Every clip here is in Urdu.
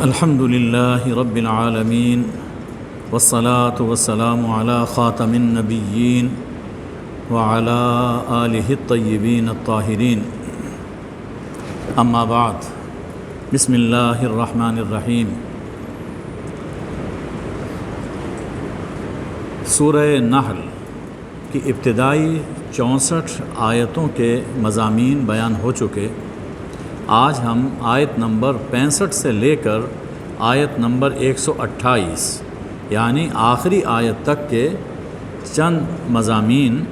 الحمد لله رب العالمين والصلاة والسلام على خاتم النبيين وعلى آله الطيبين الطاهرين أما بعد بسم الله الرحمن الرحيم سورہ نحل کی ابتدائی 64 آیتوں کے مضامین بیان ہو چکے۔ آج ہم آیت نمبر 65 سے لے کر آیت نمبر 128 یعنی آخری آیت تک کے چند مضامین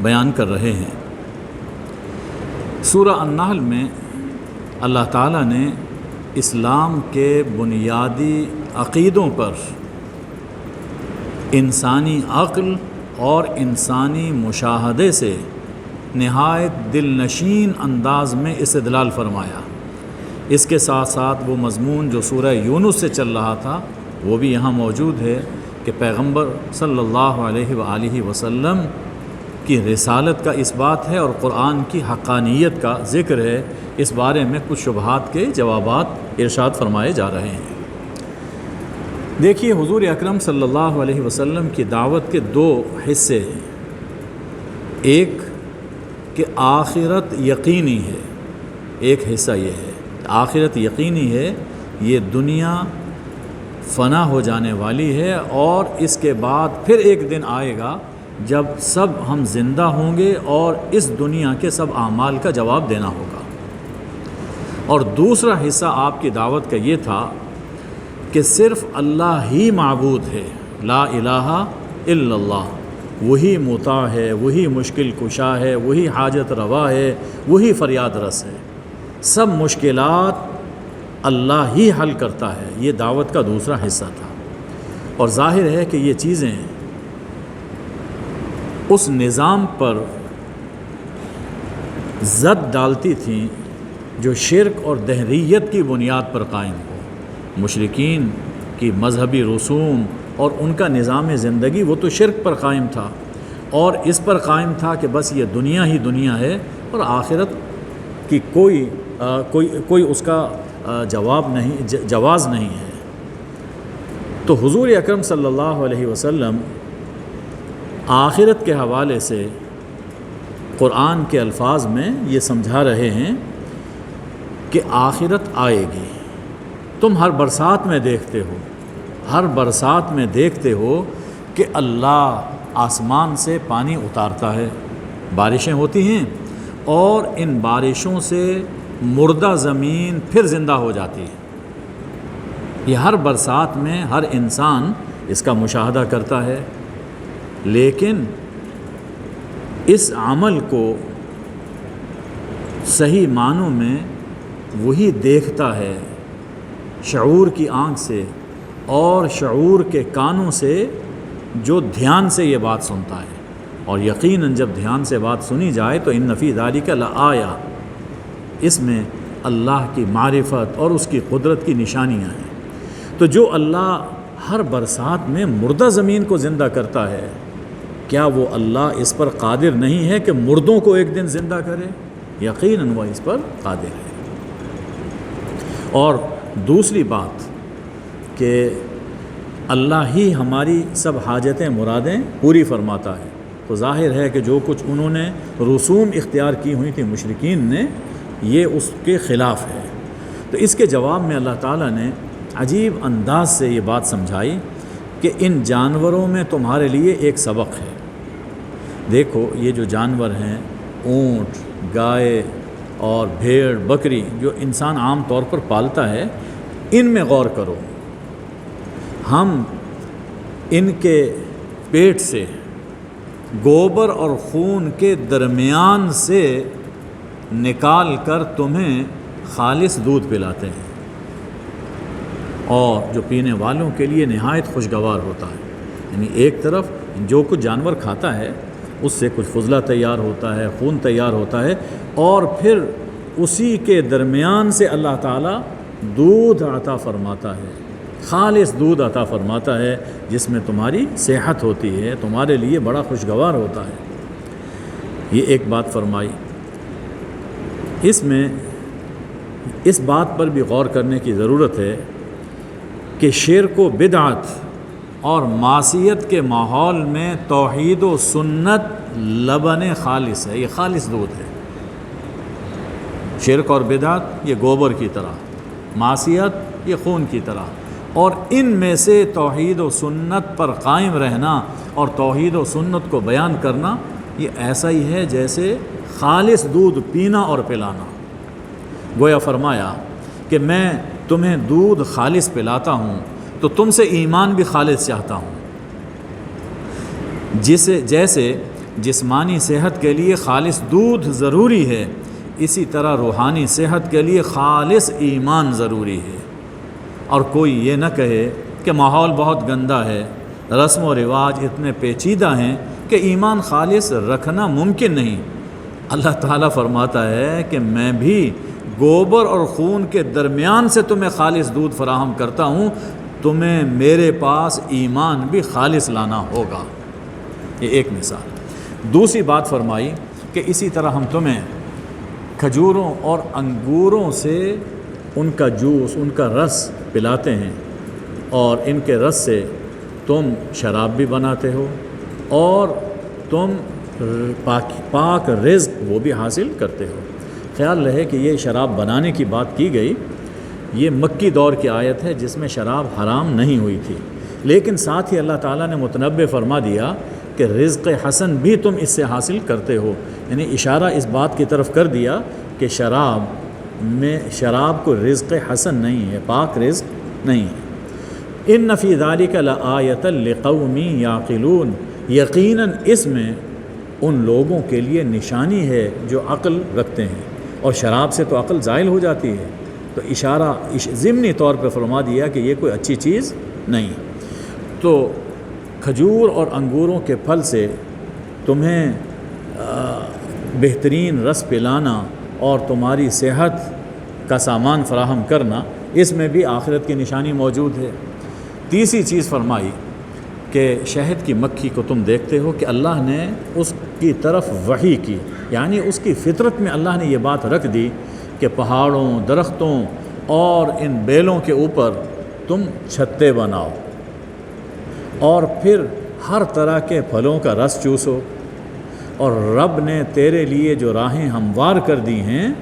بیان کر رہے ہیں۔ سورہ النحل میں اللہ تعالیٰ نے اسلام کے بنیادی عقیدوں پر انسانی عقل اور انسانی مشاہدے سے نہایت دل نشین انداز میں استدلال فرمایا۔ اس کے ساتھ ساتھ وہ مضمون جو سورہ یونس سے چل رہا تھا وہ بھی یہاں موجود ہے کہ پیغمبر صلی اللہ علیہ وآلہ وسلم کی رسالت کا اس بات ہے اور قرآن کی حقانیت کا ذکر ہے۔ اس بارے میں کچھ شبہات کے جوابات ارشاد فرمائے جا رہے ہیں۔ دیکھیے، حضور اکرم صلی اللہ علیہ وسلم کی دعوت کے دو حصے ہیں۔ ایک کہ آخرت یقینی ہے، ایک حصہ یہ ہے آخرت یقینی ہے، یہ دنیا فنا ہو جانے والی ہے اور اس کے بعد پھر ایک دن آئے گا جب سب ہم زندہ ہوں گے اور اس دنیا کے سب اعمال کا جواب دینا ہوگا۔ اور دوسرا حصہ آپ کی دعوت کا یہ تھا کہ صرف اللہ ہی معبود ہے، لا الہ الا اللہ، وہی مطاع ہے، وہی مشکل کشا ہے، وہی حاجت روا ہے، وہی فریاد رس ہے، سب مشکلات اللہ ہی حل کرتا ہے۔ یہ دعوت کا دوسرا حصہ تھا۔ اور ظاہر ہے کہ یہ چیزیں اس نظام پر زد ڈالتی تھیں جو شرک اور دہریت کی بنیاد پر قائم ہو۔ مشرکین کی مذہبی رسوم اور ان کا نظام زندگی وہ تو شرک پر قائم تھا اور اس پر قائم تھا کہ بس یہ دنیا ہی دنیا ہے اور آخرت کی کوئی اس کا جواز نہیں ہے۔ تو حضور اکرم صلی اللہ علیہ وسلم آخرت کے حوالے سے قرآن کے الفاظ میں یہ سمجھا رہے ہیں کہ آخرت آئے گی۔ تم ہر برسات میں دیکھتے ہو کہ اللہ آسمان سے پانی اتارتا ہے، بارشیں ہوتی ہیں اور ان بارشوں سے مردہ زمین پھر زندہ ہو جاتی ہے۔ یہ ہر برسات میں ہر انسان اس کا مشاہدہ کرتا ہے، لیکن اس عمل کو صحیح معنوں میں وہی دیکھتا ہے شعور کی آنکھ سے اور شعور کے کانوں سے جو دھیان سے یہ بات سنتا ہے۔ اور یقیناً جب دھیان سے بات سنی جائے تو ان فی ذالک لآیہ، اس میں اللہ کی معرفت اور اس کی قدرت کی نشانیاں ہیں۔ تو جو اللہ ہر برسات میں مردہ زمین کو زندہ کرتا ہے، کیا وہ اللہ اس پر قادر نہیں ہے کہ مردوں کو ایک دن زندہ کرے؟ یقیناً وہ اس پر قادر ہے۔ اور دوسری بات کہ اللہ ہی ہماری سب حاجتیں مرادیں پوری فرماتا ہے۔ تو ظاہر ہے کہ جو کچھ انہوں نے رسوم اختیار کی ہوئی تھی مشرکین نے، یہ اس کے خلاف ہے۔ تو اس کے جواب میں اللہ تعالیٰ نے عجیب انداز سے یہ بات سمجھائی کہ ان جانوروں میں تمہارے لیے ایک سبق ہے۔ دیکھو، یہ جو جانور ہیں، اونٹ، گائے اور بھیڑ، بکری، جو انسان عام طور پر پالتا ہے، ان میں غور کرو۔ ہم ان کے پیٹ سے گوبر اور خون کے درمیان سے نکال کر تمہیں خالص دودھ پلاتے ہیں اور جو پینے والوں کے لیے نہایت خوشگوار ہوتا ہے۔ یعنی ایک طرف جو کچھ جانور کھاتا ہے اس سے کچھ فضلہ تیار ہوتا ہے، خون تیار ہوتا ہے، اور پھر اسی کے درمیان سے اللہ تعالیٰ دودھ عطا فرماتا ہے، خالص دودھ عطا فرماتا ہے، جس میں تمہاری صحت ہوتی ہے، تمہارے لیے بڑا خوشگوار ہوتا ہے۔ یہ ایک بات فرمائی۔ اس میں اس بات پر بھی غور کرنے کی ضرورت ہے کہ شرک و بدعت اور معصیت کے ماحول میں توحید و سنت لبن خالص ہے، یہ خالص دودھ ہے۔ شرک اور بدعت یہ گوبر کی طرح، معصیت یہ خون کی طرح، اور ان میں سے توحید و سنت پر قائم رہنا اور توحید و سنت کو بیان کرنا یہ ایسا ہی ہے جیسے خالص دودھ پینا اور پلانا۔ گویا فرمایا کہ میں تمہیں دودھ خالص پلاتا ہوں تو تم سے ایمان بھی خالص چاہتا ہوں۔ جیسے جسمانی صحت کے لیے خالص دودھ ضروری ہے، اسی طرح روحانی صحت کے لیے خالص ایمان ضروری ہے۔ اور کوئی یہ نہ کہے کہ ماحول بہت گندا ہے، رسم و رواج اتنے پیچیدہ ہیں کہ ایمان خالص رکھنا ممکن نہیں۔ اللہ تعالیٰ فرماتا ہے کہ میں بھی گوبر اور خون کے درمیان سے تمہیں خالص دودھ فراہم کرتا ہوں، تمہیں میرے پاس ایمان بھی خالص لانا ہوگا۔ یہ ایک مثال۔ دوسری بات فرمائی کہ اسی طرح ہم تمہیں کھجوروں اور انگوروں سے ان کا جوس، ان کا رس پلاتے ہیں، اور ان کے رس سے تم شراب بھی بناتے ہو اور تم پاک رزق وہ بھی حاصل کرتے ہو۔ خیال رہے کہ یہ شراب بنانے کی بات کی گئی، یہ مکی دور کی آیت ہے جس میں شراب حرام نہیں ہوئی تھی، لیکن ساتھ ہی اللہ تعالیٰ نے متنبع فرما دیا کہ رزق حسن بھی تم اس سے حاصل کرتے ہو، یعنی اشارہ اس بات کی طرف کر دیا کہ شراب کو رزق حسن نہیں ہے، پاک رزق نہیں ہے۔ ان فی ذلک لآیۃ لقوم یعقلون، یقیناً اس میں ان لوگوں کے لیے نشانی ہے جو عقل رکھتے ہیں، اور شراب سے تو عقل زائل ہو جاتی ہے، تو اشارہ ضمنی طور پہ فرما دیا کہ یہ کوئی اچھی چیز نہیں۔ تو کھجور اور انگوروں کے پھل سے تمہیں بہترین رس پلانا اور تمہاری صحت کا سامان فراہم کرنا، اس میں بھی آخرت کی نشانی موجود ہے۔ تیسری چیز فرمائی کہ شہد کی مکھی کو تم دیکھتے ہو کہ اللہ نے اس کی طرف وحی کی، یعنی اس کی فطرت میں اللہ نے یہ بات رکھ دی کہ پہاڑوں، درختوں اور ان بیلوں کے اوپر تم چھتے بناؤ اور پھر ہر طرح کے پھلوں کا رس چوسو، اور رب نے تیرے لیے جو راہیں ہموار کر دی ہیں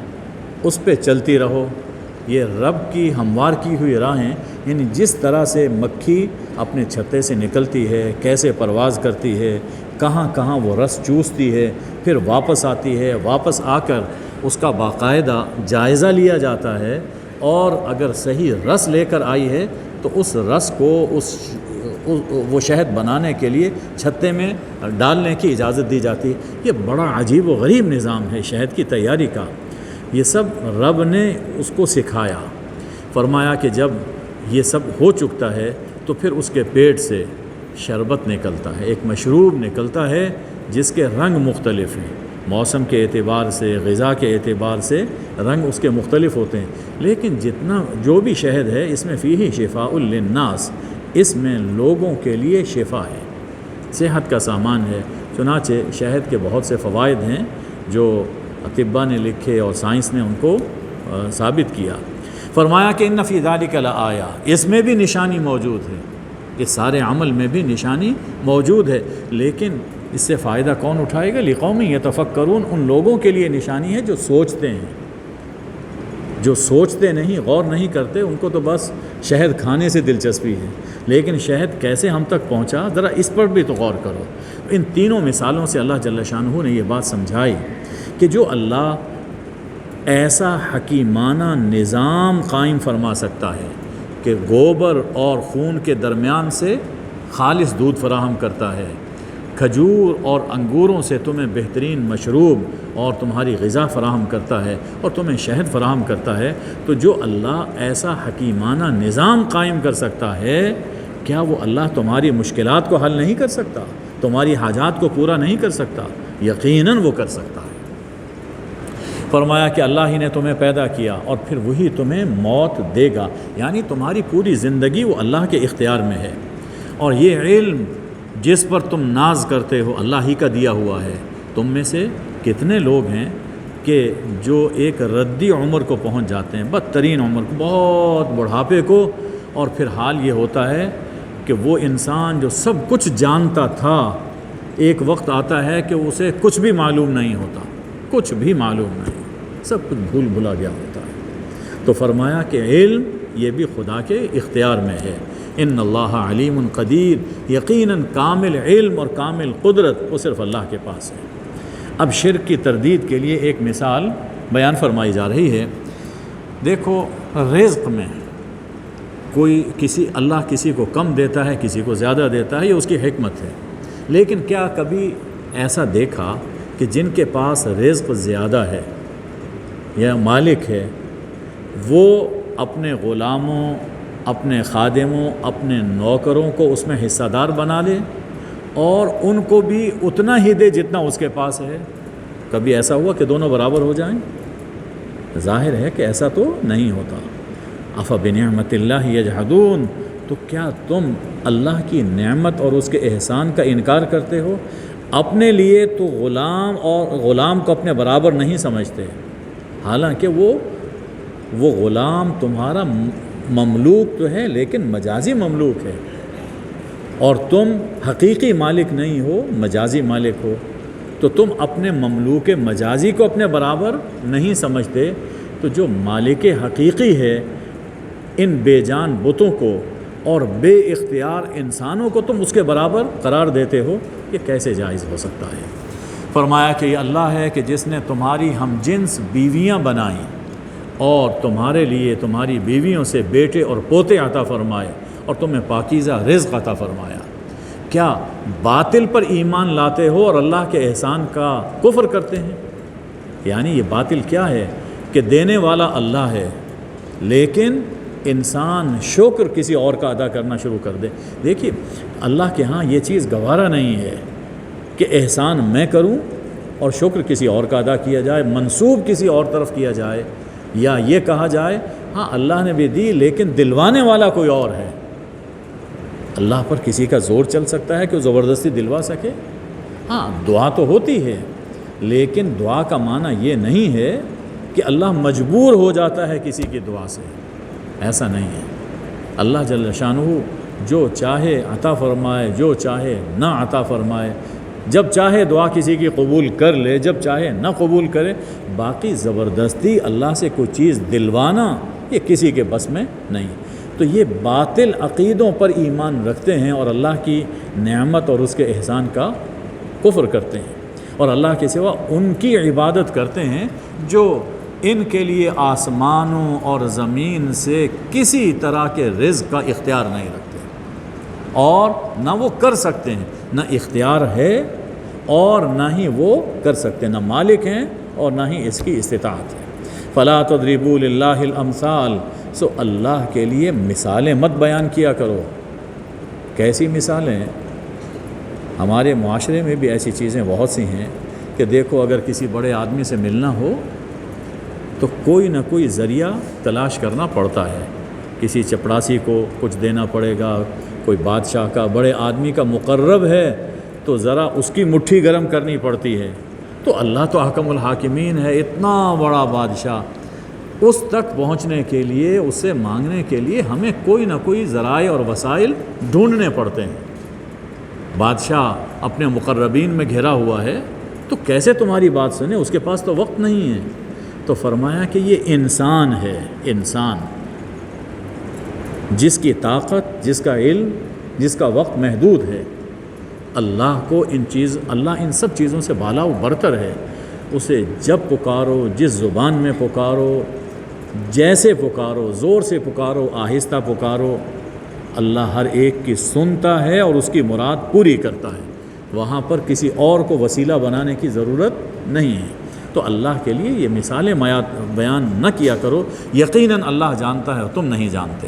اس پہ چلتی رہو۔ یہ رب کی ہموار کی ہوئی راہیں، یعنی جس طرح سے مکھی اپنے چھتے سے نکلتی ہے، کیسے پرواز کرتی ہے، کہاں کہاں وہ رس چوستی ہے، پھر واپس آتی ہے، واپس آ کر اس کا باقاعدہ جائزہ لیا جاتا ہے، اور اگر صحیح رس لے کر آئی ہے تو اس رس کو وہ شہد بنانے کے لیے چھتے میں ڈالنے کی اجازت دی جاتی ہے۔ یہ بڑا عجیب و غریب نظام ہے شہد کی تیاری کا۔ یہ سب رب نے اس کو سکھایا، فرمایا کہ جب یہ سب ہو چکتا ہے تو پھر اس کے پیٹ سے شربت نکلتا ہے، ایک مشروب نکلتا ہے جس کے رنگ مختلف ہیں، موسم کے اعتبار سے، غذا کے اعتبار سے رنگ اس کے مختلف ہوتے ہیں، لیکن جو بھی شہد ہے اس میں فیہ شفاء للناس، اس میں لوگوں کے لیے شفا ہے، صحت کا سامان ہے۔ چنانچہ شہد کے بہت سے فوائد ہیں جو اطباء نے لکھے اور سائنس نے ان کو ثابت کیا۔ فرمایا کہ ان فی ذلک لآیہ، اس میں بھی نشانی موجود ہے، اس سارے عمل میں بھی نشانی موجود ہے، لیکن اس سے فائدہ کون اٹھائے گا؟ لقوم یتفکرون، ان لوگوں کے لیے نشانی ہے جو سوچتے ہیں، جو سوچتے نہیں، غور نہیں کرتے، ان کو تو بس شہد کھانے سے دلچسپی ہے، لیکن شہد کیسے ہم تک پہنچا، ذرا اس پر بھی تو غور کرو۔ ان تینوں مثالوں سے اللہ جل شانہ نے یہ بات سمجھائی کہ جو اللہ ایسا حکیمانہ نظام قائم فرما سکتا ہے کہ گوبر اور خون کے درمیان سے خالص دودھ فراہم کرتا ہے، کھجور اور انگوروں سے تمہیں بہترین مشروب اور تمہاری غذا فراہم کرتا ہے اور تمہیں شہد فراہم کرتا ہے، تو جو اللہ ایسا حکیمانہ نظام قائم کر سکتا ہے، کیا وہ اللہ تمہاری مشکلات کو حل نہیں کر سکتا؟ تمہاری حاجات کو پورا نہیں کر سکتا؟ یقیناً وہ کر سکتا ہے۔ فرمایا کہ اللہ ہی نے تمہیں پیدا کیا اور پھر وہی تمہیں موت دے گا، یعنی تمہاری پوری زندگی وہ اللہ کے اختیار میں ہے، اور یہ علم جس پر تم ناز کرتے ہو اللہ ہی کا دیا ہوا ہے۔ تم میں سے کتنے لوگ ہیں کہ جو ایک ردی عمر کو پہنچ جاتے ہیں، بدترین عمر کو، بہت بڑھاپے کو، اور پھر حال یہ ہوتا ہے کہ وہ انسان جو سب کچھ جانتا تھا ایک وقت آتا ہے کہ اسے کچھ بھی معلوم نہیں ہوتا، کچھ بھی معلوم نہیں، سب کچھ بھول بھلا گیا ہوتا ہے۔ تو فرمایا کہ علم یہ بھی خدا کے اختیار میں ہے، ان اللہ علیم قدیر، یقیناً کامل علم اور کامل قدرت وہ صرف اللہ کے پاس ہے۔ اب شرک کی تردید کے لیے ایک مثال بیان فرمائی جا رہی ہے۔ دیکھو رزق میں اللہ کسی کو کم دیتا ہے، کسی کو زیادہ دیتا ہے، یہ اس کی حکمت ہے، لیکن کیا کبھی ایسا دیکھا کہ جن کے پاس رزق زیادہ ہے یا مالک ہے وہ اپنے غلاموں، اپنے خادموں، اپنے نوکروں کو اس میں حصہ دار بنا لے اور ان کو بھی اتنا ہی دے جتنا اس کے پاس ہے؟ کبھی ایسا ہوا کہ دونوں برابر ہو جائیں؟ ظاہر ہے کہ ایسا تو نہیں ہوتا۔ افبنعمت اللہ یجحدون، تو کیا تم اللہ کی نعمت اور اس کے احسان کا انکار کرتے ہو؟ اپنے لیے تو غلام اور غلام کو اپنے برابر نہیں سمجھتے، حالانکہ وہ غلام تمہارا مملوک تو ہے لیکن مجازی مملوک ہے، اور تم حقیقی مالک نہیں ہو، مجازی مالک ہو، تو تم اپنے مملوک مجازی کو اپنے برابر نہیں سمجھتے، تو جو مالک حقیقی ہے ان بے جان بتوں کو اور بے اختیار انسانوں کو تم اس کے برابر قرار دیتے ہو، یہ کیسے جائز ہو سکتا ہے؟ فرمایا کہ یہ اللہ ہے کہ جس نے تمہاری ہم جنس بیویاں بنائیں اور تمہارے لیے تمہاری بیویوں سے بیٹے اور پوتے عطا فرمائے اور تمہیں پاکیزہ رزق عطا فرمایا۔ کیا باطل پر ایمان لاتے ہو اور اللہ کے احسان کا کفر کرتے ہیں؟ یعنی یہ باطل کیا ہے کہ دینے والا اللہ ہے لیکن انسان شکر کسی اور کا ادا کرنا شروع کر دے۔ دیکھیے اللہ کے ہاں یہ چیز گوارا نہیں ہے کہ احسان میں کروں اور شکر کسی اور کا ادا کیا جائے، منسوب کسی اور طرف کیا جائے، یا یہ کہا جائے ہاں اللہ نے بھی دی لیکن دلوانے والا کوئی اور ہے۔ اللہ پر کسی کا زور چل سکتا ہے کہ وہ زبردستی دلوا سکے؟ ہاں دعا تو ہوتی ہے، لیکن دعا کا معنی یہ نہیں ہے کہ اللہ مجبور ہو جاتا ہے کسی کی دعا سے، ایسا نہیں ہے۔ اللہ جل شانہ جو چاہے عطا فرمائے، جو چاہے نہ عطا فرمائے، جب چاہے دعا کسی کی قبول کر لے، جب چاہے نہ قبول کرے، باقی زبردستی اللہ سے کوئی چیز دلوانا یہ کسی کے بس میں نہیں۔ تو یہ باطل عقیدوں پر ایمان رکھتے ہیں اور اللہ کی نعمت اور اس کے احسان کا کفر کرتے ہیں، اور اللہ کے سوا ان کی عبادت کرتے ہیں جو ان کے لیے آسمانوں اور زمین سے کسی طرح کے رزق کا اختیار نہیں رکھتے، اور نہ وہ کر سکتے ہیں، نہ اختیار ہے اور نہ ہی وہ کر سکتے، نہ مالک ہیں اور نہ ہی اس کی استطاعت ہے۔ فلا تضربوا للہ الامثال، سو اللہ کے لیے مثالیں مت بیان کیا کرو۔ کیسی مثالیں؟ ہمارے معاشرے میں بھی ایسی چیزیں بہت سی ہیں کہ دیکھو اگر کسی بڑے آدمی سے ملنا ہو تو کوئی نہ کوئی ذریعہ تلاش کرنا پڑتا ہے، کسی چپڑاسی کو کچھ دینا پڑے گا، کوئی بادشاہ کا بڑے آدمی کا مقرب ہے تو ذرا اس کی مٹھی گرم کرنی پڑتی ہے۔ تو اللہ تو احکم الحاکمین ہے، اتنا بڑا بادشاہ، اس تک پہنچنے کے لیے، اس سے مانگنے کے لیے ہمیں کوئی نہ کوئی ذرائع اور وسائل ڈھونڈنے پڑتے ہیں۔ بادشاہ اپنے مقربین میں گھرا ہوا ہے تو کیسے تمہاری بات سنے؟ اس کے پاس تو وقت نہیں ہے۔ تو فرمایا کہ یہ انسان ہے، انسان جس کی طاقت، جس کا علم، جس کا وقت محدود ہے، اللہ کو اللہ ان سب چیزوں سے بالا و برتر ہے۔ اسے جب پکارو، جس زبان میں پکارو، جیسے پکارو، زور سے پکارو، آہستہ پکارو، اللہ ہر ایک کی سنتا ہے اور اس کی مراد پوری کرتا ہے۔ وہاں پر کسی اور کو وسیلہ بنانے کی ضرورت نہیں ہے۔ تو اللہ کے لیے یہ مثالیں بیان نہ کیا کرو، یقیناً اللہ جانتا ہے اور تم نہیں جانتے۔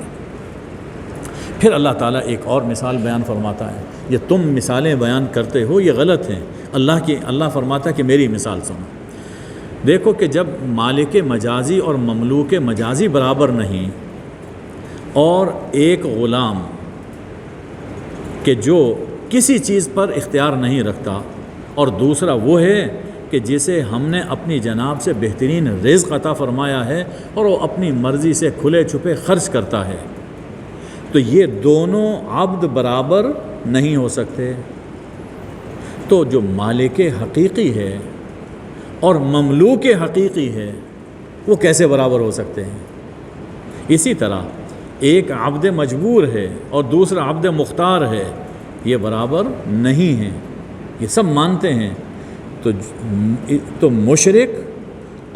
پھر اللہ تعالیٰ ایک اور مثال بیان فرماتا ہے، یہ تم مثالیں بیان کرتے ہو یہ غلط ہیں۔ اللہ فرماتا ہے کہ میری مثال سنو۔ دیکھو کہ جب مالک مجازی اور مملوک مجازی برابر نہیں، اور ایک غلام کہ جو کسی چیز پر اختیار نہیں رکھتا، اور دوسرا وہ ہے کہ جسے ہم نے اپنی جناب سے بہترین رزق عطا فرمایا ہے اور وہ اپنی مرضی سے کھلے چھپے خرچ کرتا ہے، تو یہ دونوں عبد برابر نہیں ہو سکتے۔ تو جو مالک حقیقی ہے اور مملوک حقیقی ہے وہ کیسے برابر ہو سکتے ہیں؟ اسی طرح ایک عبد مجبور ہے اور دوسرا عبد مختار ہے، یہ برابر نہیں ہیں، یہ سب مانتے ہیں۔ تو مشرک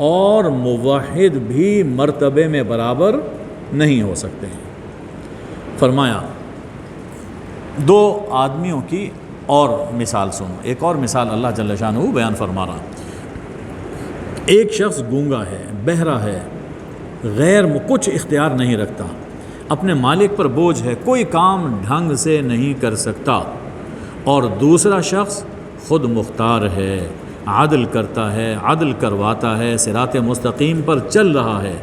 اور موحد بھی مرتبے میں برابر نہیں ہو سکتے ہیں۔ فرمایا دو آدمیوں کی اور مثال سنو، ایک اور مثال اللہ جل شانہ بیان فرما رہا۔ ایک شخص گونگا ہے، بہرا ہے، غیر کچھ اختیار نہیں رکھتا، اپنے مالک پر بوجھ ہے، کوئی کام ڈھنگ سے نہیں کر سکتا، اور دوسرا شخص خود مختار ہے، عدل کرتا ہے، عدل کرواتا ہے، صراط مستقیم پر چل رہا ہے،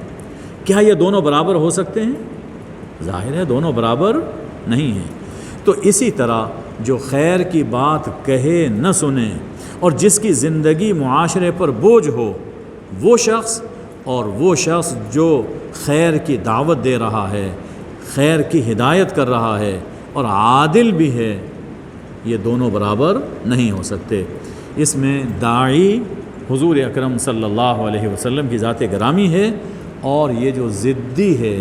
کیا یہ دونوں برابر ہو سکتے ہیں؟ ظاہر ہے دونوں برابر نہیں ہیں۔ تو اسی طرح جو خیر کی بات کہے نہ سنے اور جس کی زندگی معاشرے پر بوجھ ہو، وہ شخص اور وہ شخص جو خیر کی دعوت دے رہا ہے، خیر کی ہدایت کر رہا ہے اور عادل بھی ہے، یہ دونوں برابر نہیں ہو سکتے۔ اس میں داعی حضور اکرم صلی اللہ علیہ وسلم کی ذات گرامی ہے، اور یہ جو ضدی ہے،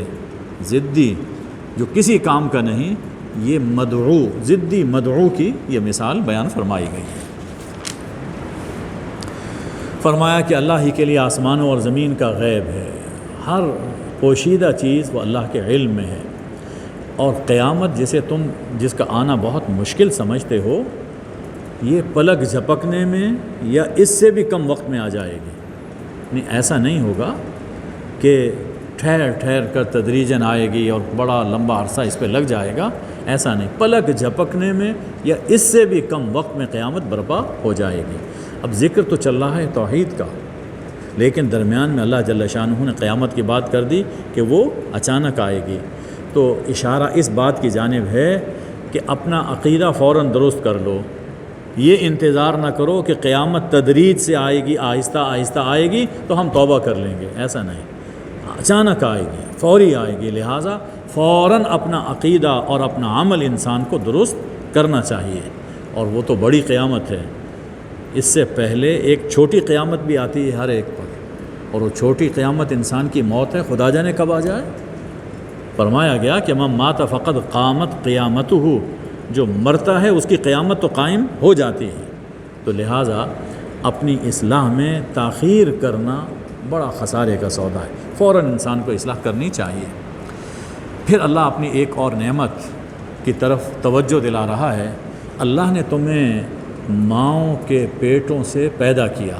ضدی جو کسی کام کا نہیں، یہ مدعو، ضدی مدعو کی یہ مثال بیان فرمائی گئی ہے۔ فرمایا کہ اللہ ہی کے لیے آسمانوں اور زمین کا غیب ہے، ہر پوشیدہ چیز وہ اللہ کے علم میں ہے، اور قیامت جس کا آنا بہت مشکل سمجھتے ہو، یہ پلک جھپکنے میں یا اس سے بھی کم وقت میں آ جائے گی۔ نہیں، ایسا نہیں ہوگا کہ ٹھہر ٹھہر کر تدریجاً آئے گی اور بڑا لمبا عرصہ اس پہ لگ جائے گا، ایسا نہیں، پلک جھپکنے میں یا اس سے بھی کم وقت میں قیامت برپا ہو جائے گی۔ اب ذکر تو چل رہا ہے توحید کا، لیکن درمیان میں اللہ جل شانہ نے قیامت کی بات کر دی کہ وہ اچانک آئے گی، تو اشارہ اس بات کی جانب ہے کہ اپنا عقیدہ فوراً درست کر لو، یہ انتظار نہ کرو کہ قیامت تدریج سے آئے گی، آہستہ آہستہ آئے گی تو ہم توبہ کر لیں گے، ایسا نہیں، اچانک آئے گی، فوری آئے گی، لہٰذا فوراً اپنا عقیدہ اور اپنا عمل انسان کو درست کرنا چاہیے، اور وہ تو بڑی قیامت ہے۔ اس سے پہلے ایک چھوٹی قیامت بھی آتی ہے ہر ایک پر، اور وہ چھوٹی قیامت انسان کی موت ہے، خدا جانے کب آ جائے۔ فرمایا گیا کہ من مات فقد قامت قیامتہ، جو مرتا ہے اس کی قیامت تو قائم ہو جاتی ہے، تو لہٰذا اپنی اصلاح میں تاخیر کرنا بڑا خسارے کا سودا ہے، فوراً انسان کو اصلاح کرنی چاہیے۔ پھر اللہ اپنی ایک اور نعمت کی طرف توجہ دلا رہا ہے، اللہ نے تمہیں ماؤں کے پیٹوں سے پیدا کیا،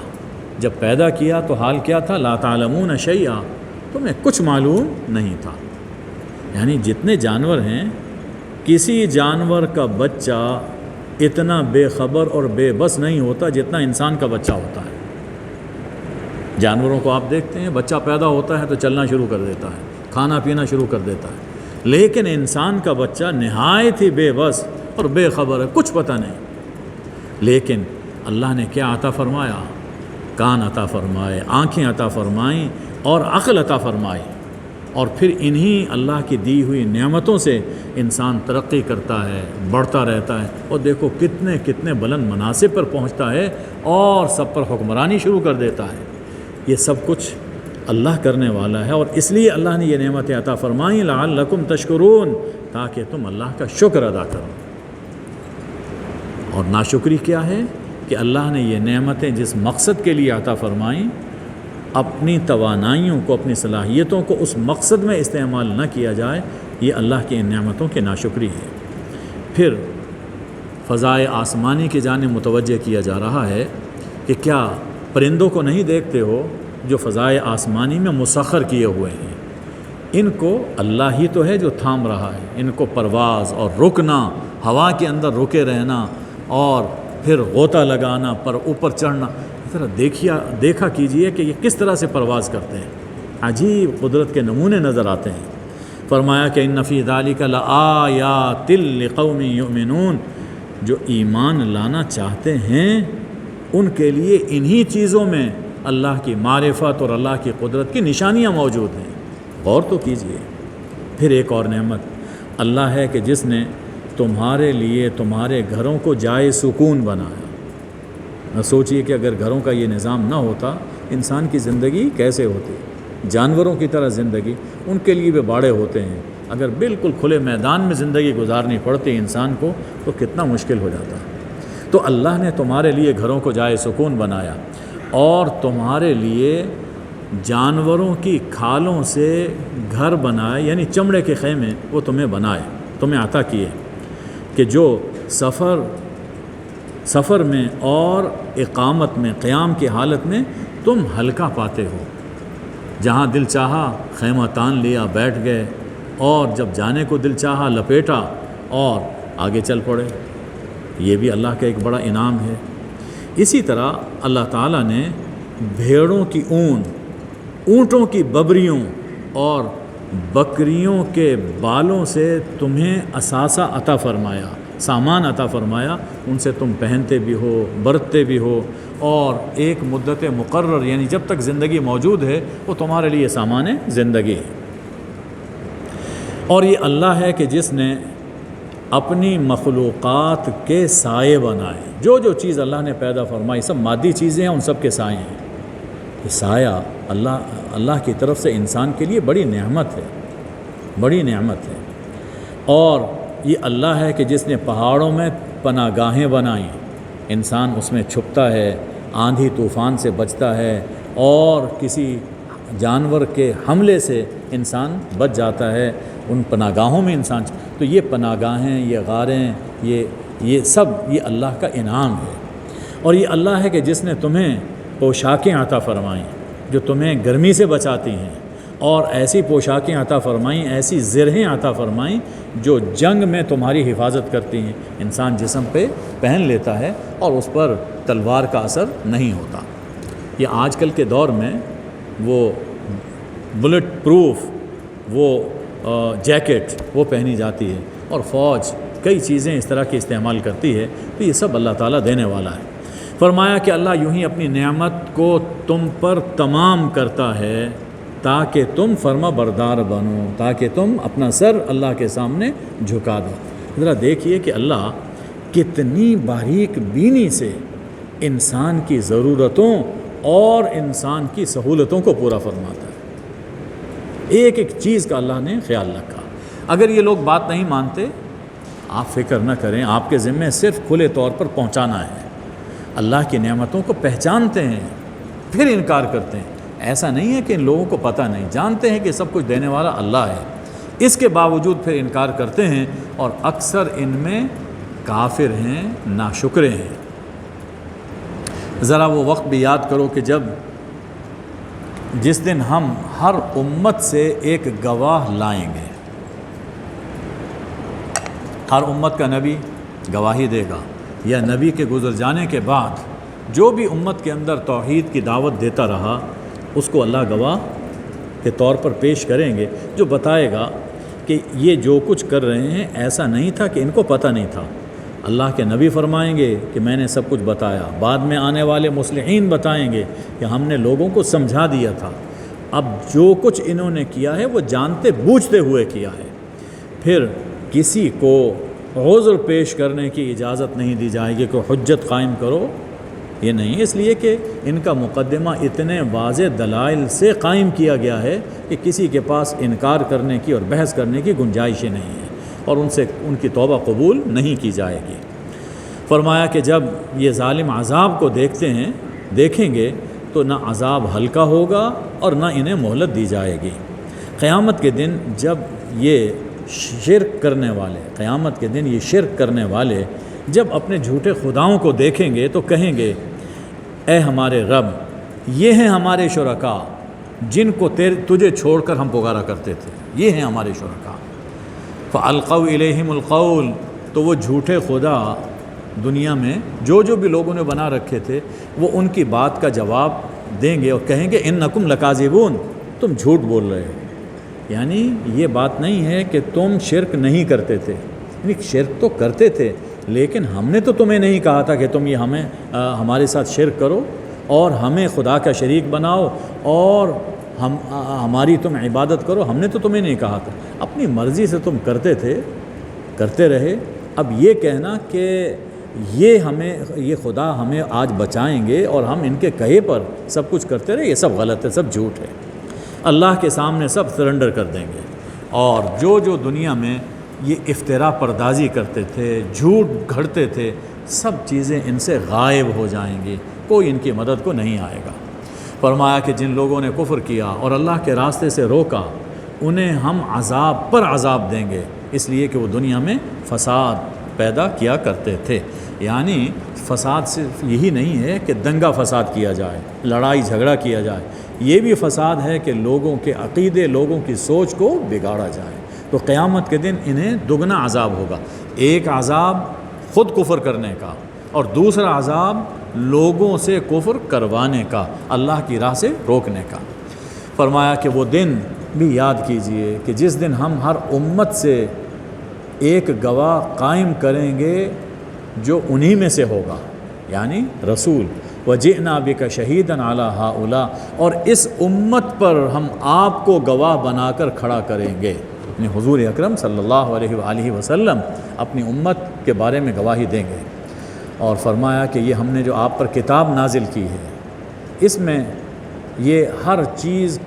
جب پیدا کیا تو حال کیا تھا؟ لا تعلمون شیئا، تمہیں کچھ معلوم نہیں تھا۔ یعنی جتنے جانور ہیں، کسی جانور کا بچہ اتنا بے خبر اور بے بس نہیں ہوتا جتنا انسان کا بچہ ہوتا ہے۔ جانوروں کو آپ دیکھتے ہیں، بچہ پیدا ہوتا ہے تو چلنا شروع کر دیتا ہے، کھانا پینا شروع کر دیتا ہے، لیکن انسان کا بچہ نہایت ہی بے بس اور بے خبر ہے، کچھ پتہ نہیں۔ لیکن اللہ نے کیا عطا فرمایا؟ کان عطا فرمائے، آنکھیں عطا فرمائیں اور عقل عطا فرمائی، اور پھر انہی اللہ کی دی ہوئی نعمتوں سے انسان ترقی کرتا ہے، بڑھتا رہتا ہے، اور دیکھو کتنے کتنے بلند مناصب پر پہنچتا ہے اور سب پر حکمرانی شروع کر دیتا ہے۔ یہ سب کچھ اللہ کرنے والا ہے، اور اس لیے اللہ نے یہ نعمتیں عطا فرمائیں لعلکم تشکرون، تاکہ تم اللہ کا شکر ادا کرو۔ اور ناشکری کیا ہے کہ اللہ نے یہ نعمتیں جس مقصد کے لیے عطا فرمائیں، اپنی توانائیوں کو، اپنی صلاحیتوں کو اس مقصد میں استعمال نہ کیا جائے، یہ اللہ کی ان نعمتوں کی ناشکری ہے۔ پھر فضائے آسمانی کی جانب متوجہ کیا جا رہا ہے کہ کیا پرندوں کو نہیں دیکھتے ہو جو فضائے آسمانی میں مسخر کیے ہوئے ہیں؟ ان کو اللہ ہی تو ہے جو تھام رہا ہے، ان کو پرواز اور رکنا، ہوا کے اندر رکے رہنا اور پھر غوطہ لگانا، پر اوپر چڑھنا، اس طرح دیکھا کیجئے کہ یہ کس طرح سے پرواز کرتے ہیں، عجیب قدرت کے نمونے نظر آتے ہیں۔ فرمایا کہ ان فی ذلک لآیات لقوم یؤمنون، جو ایمان لانا چاہتے ہیں ان کے لیے انہی چیزوں میں اللہ کی معرفت اور اللہ کی قدرت کی نشانیاں موجود ہیں۔ غور تو کیجئے۔ پھر ایک اور نعمت اللہ ہے کہ جس نے تمہارے لیے تمہارے گھروں کو جائے سکون بنایا۔ نہ سوچئے کہ اگر گھروں کا یہ نظام نہ ہوتا انسان کی زندگی کیسے ہوتی۔ جانوروں کی طرح زندگی، ان کے لیے بھی باڑے ہوتے ہیں، اگر بالکل کھلے میدان میں زندگی گزارنی پڑتی انسان کو تو کتنا مشکل ہو جاتا۔ تو اللہ نے تمہارے لیے گھروں کو جائے سکون بنایا اور تمہارے لیے جانوروں کی کھالوں سے گھر بنائے، یعنی چمڑے کے خیمے وہ تمہیں بنائے، تمہیں عطا کیے کہ جو سفر میں اور اقامت میں، قیام کی حالت میں تم ہلکا پاتے ہو۔ جہاں دل چاہا خیمہ تان لیا، بیٹھ گئے، اور جب جانے کو دل چاہا لپیٹا اور آگے چل پڑے۔ یہ بھی اللہ کا ایک بڑا انعام ہے۔ اسی طرح اللہ تعالیٰ نے بھیڑوں کی اون، اونٹوں کی ببریوں اور بکریوں کے بالوں سے تمہیں اثاثہ عطا فرمایا، سامان عطا فرمایا، ان سے تم پہنتے بھی ہو، برتتے بھی ہو، اور ایک مدت مقرر یعنی جب تک زندگی موجود ہے وہ تمہارے لیے سامان زندگی ہے۔ اور یہ اللہ ہے کہ جس نے اپنی مخلوقات کے سائے بنائے۔ جو جو چیز اللہ نے پیدا فرمائی سب مادی چیزیں ہیں، ان سب کے سائے ہیں۔ یہ سایہ اللہ کی طرف سے انسان کے لیے بڑی نعمت ہے، بڑی نعمت ہے۔ اور یہ اللہ ہے کہ جس نے پہاڑوں میں پناہ گاہیں بنائیں، انسان اس میں چھپتا ہے، آندھی طوفان سے بچتا ہے، اور کسی جانور کے حملے سے انسان بچ جاتا ہے، ان پناہ گاہوں میں انسان۔ تو یہ پناہ گاہیں، یہ غاریں، یہ سب یہ اللہ کا انعام ہے۔ اور یہ اللہ ہے کہ جس نے تمہیں پوشاکیں عطا فرمائیں جو تمہیں گرمی سے بچاتی ہیں، اور ایسی پوشاکیں عطا فرمائیں، ایسی زرہیں عطا فرمائیں جو جنگ میں تمہاری حفاظت کرتی ہیں۔ انسان جسم پہ پہن لیتا ہے اور اس پر تلوار کا اثر نہیں ہوتا۔ یہ آج کل کے دور میں وہ بلٹ پروف وہ جیکٹ وہ پہنی جاتی ہے، اور فوج کئی چیزیں اس طرح کی استعمال کرتی ہے، تو یہ سب اللہ تعالیٰ دینے والا ہے۔ فرمایا کہ اللہ یوں ہی اپنی نعمت کو تم پر تمام کرتا ہے تاکہ تم فرما بردار بنو، تاکہ تم اپنا سر اللہ کے سامنے جھکا دو۔ ذرا دیکھیے کہ اللہ کتنی باریک بینی سے انسان کی ضرورتوں اور انسان کی سہولتوں کو پورا فرماتا ہے۔ ایک ایک چیز کا اللہ نے خیال رکھا۔ اگر یہ لوگ بات نہیں مانتے، آپ فکر نہ کریں، آپ کے ذمہ صرف کھلے طور پر پہنچانا ہے۔ اللہ کی نعمتوں کو پہچانتے ہیں پھر انکار کرتے ہیں۔ ایسا نہیں ہے کہ ان لوگوں کو پتہ نہیں، جانتے ہیں کہ سب کچھ دینے والا اللہ ہے، اس کے باوجود پھر انکار کرتے ہیں، اور اکثر ان میں کافر ہیں، ناشکرے ہیں۔ ذرا وہ وقت بھی یاد کرو کہ جس دن ہم ہر امت سے ایک گواہ لائیں گے، ہر امت کا نبی گواہی دے گا، یا نبی کے گزر جانے کے بعد جو بھی امت کے اندر توحید کی دعوت دیتا رہا اس کو اللہ گواہ کے طور پر پیش کریں گے، جو بتائے گا کہ یہ جو کچھ کر رہے ہیں ایسا نہیں تھا کہ ان کو پتہ نہیں تھا۔ اللہ کے نبی فرمائیں گے کہ میں نے سب کچھ بتایا، بعد میں آنے والے مصلحین بتائیں گے کہ ہم نے لوگوں کو سمجھا دیا تھا۔ اب جو کچھ انہوں نے کیا ہے وہ جانتے بوجھتے ہوئے کیا ہے۔ پھر کسی کو عذر پیش کرنے کی اجازت نہیں دی جائے گی کہ حجت قائم کرو، یہ نہیں، اس لیے کہ ان کا مقدمہ اتنے واضح دلائل سے قائم کیا گیا ہے کہ کسی کے پاس انکار کرنے کی اور بحث کرنے کی گنجائش ہی نہیں ہے، اور ان کی توبہ قبول نہیں کی جائے گی۔ فرمایا کہ جب یہ ظالم عذاب کو دیکھیں گے تو نہ عذاب ہلکا ہوگا اور نہ انہیں مہلت دی جائے گی۔ قیامت کے دن جب یہ شرک کرنے والے جب اپنے جھوٹے خداؤں کو دیکھیں گے تو کہیں گے، اے ہمارے رب، یہ ہیں ہمارے شرکا جن کو تجھے چھوڑ کر ہم پکارا کرتے تھے، یہ ہیں ہمارے شرکا۔ فَأَلْقَوْا إِلَيْهِمُ الْقَوْلَ، تو وہ جھوٹے خدا دنیا میں جو بھی لوگوں نے بنا رکھے تھے وہ ان کی بات کا جواب دیں گے اور کہیں گے اِنَّكُمْ لَكَاذِبُونَ، تم جھوٹ بول رہے ہو۔ یعنی یہ بات نہیں ہے کہ تم شرک نہیں کرتے تھے، یعنی شرک تو کرتے تھے لیکن ہم نے تو تمہیں نہیں کہا تھا کہ تم یہ ہمارے ساتھ شرک کرو اور ہمیں خدا کا شریک بناؤ اور ہماری تم عبادت کرو، ہم نے تو تمہیں نہیں کہا تھا، اپنی مرضی سے تم کرتے رہے۔ اب یہ کہنا کہ یہ خدا ہمیں آج بچائیں گے اور ہم ان کے کہے پر سب کچھ کرتے رہے، یہ سب غلط ہے، سب جھوٹ ہے۔ اللہ کے سامنے سب سرنڈر کر دیں گے، اور جو دنیا میں یہ افترا پردازی کرتے تھے، جھوٹ گھڑتے تھے، سب چیزیں ان سے غائب ہو جائیں گی، کوئی ان کی مدد کو نہیں آئے گا۔ فرمایا کہ جن لوگوں نے کفر کیا اور اللہ کے راستے سے روکا، انہیں ہم عذاب پر عذاب دیں گے، اس لیے کہ وہ دنیا میں فساد پیدا کیا کرتے تھے۔ یعنی فساد صرف یہی نہیں ہے کہ دنگا فساد کیا جائے، لڑائی جھگڑا کیا جائے، یہ بھی فساد ہے کہ لوگوں کے عقیدے، لوگوں کی سوچ کو بگاڑا جائے۔ تو قیامت کے دن انہیں دگنا عذاب ہوگا، ایک عذاب خود کفر کرنے کا اور دوسرا عذاب لوگوں سے کفر کروانے کا، اللہ کی راہ سے روکنے کا۔ فرمایا کہ وہ دن بھی یاد کیجئے کہ جس دن ہم ہر امت سے ایک گواہ قائم کریں گے جو انہی میں سے ہوگا، یعنی رسول، وَجِئْنَا بِكَ شَهِيدًا عَلَىٰ هَٰؤُلَاءِ، اور اس امت پر ہم آپ کو گواہ بنا کر کھڑا کریں گے۔ یعنی حضور اکرم صلی اللہ علیہ وآلہ وسلم اپنی امت کے بارے میں گواہی دیں گے۔ اور فرمایا کہ یہ ہم نے جو آپ پر کتاب نازل کی ہے، اس میں یہ ہر چیز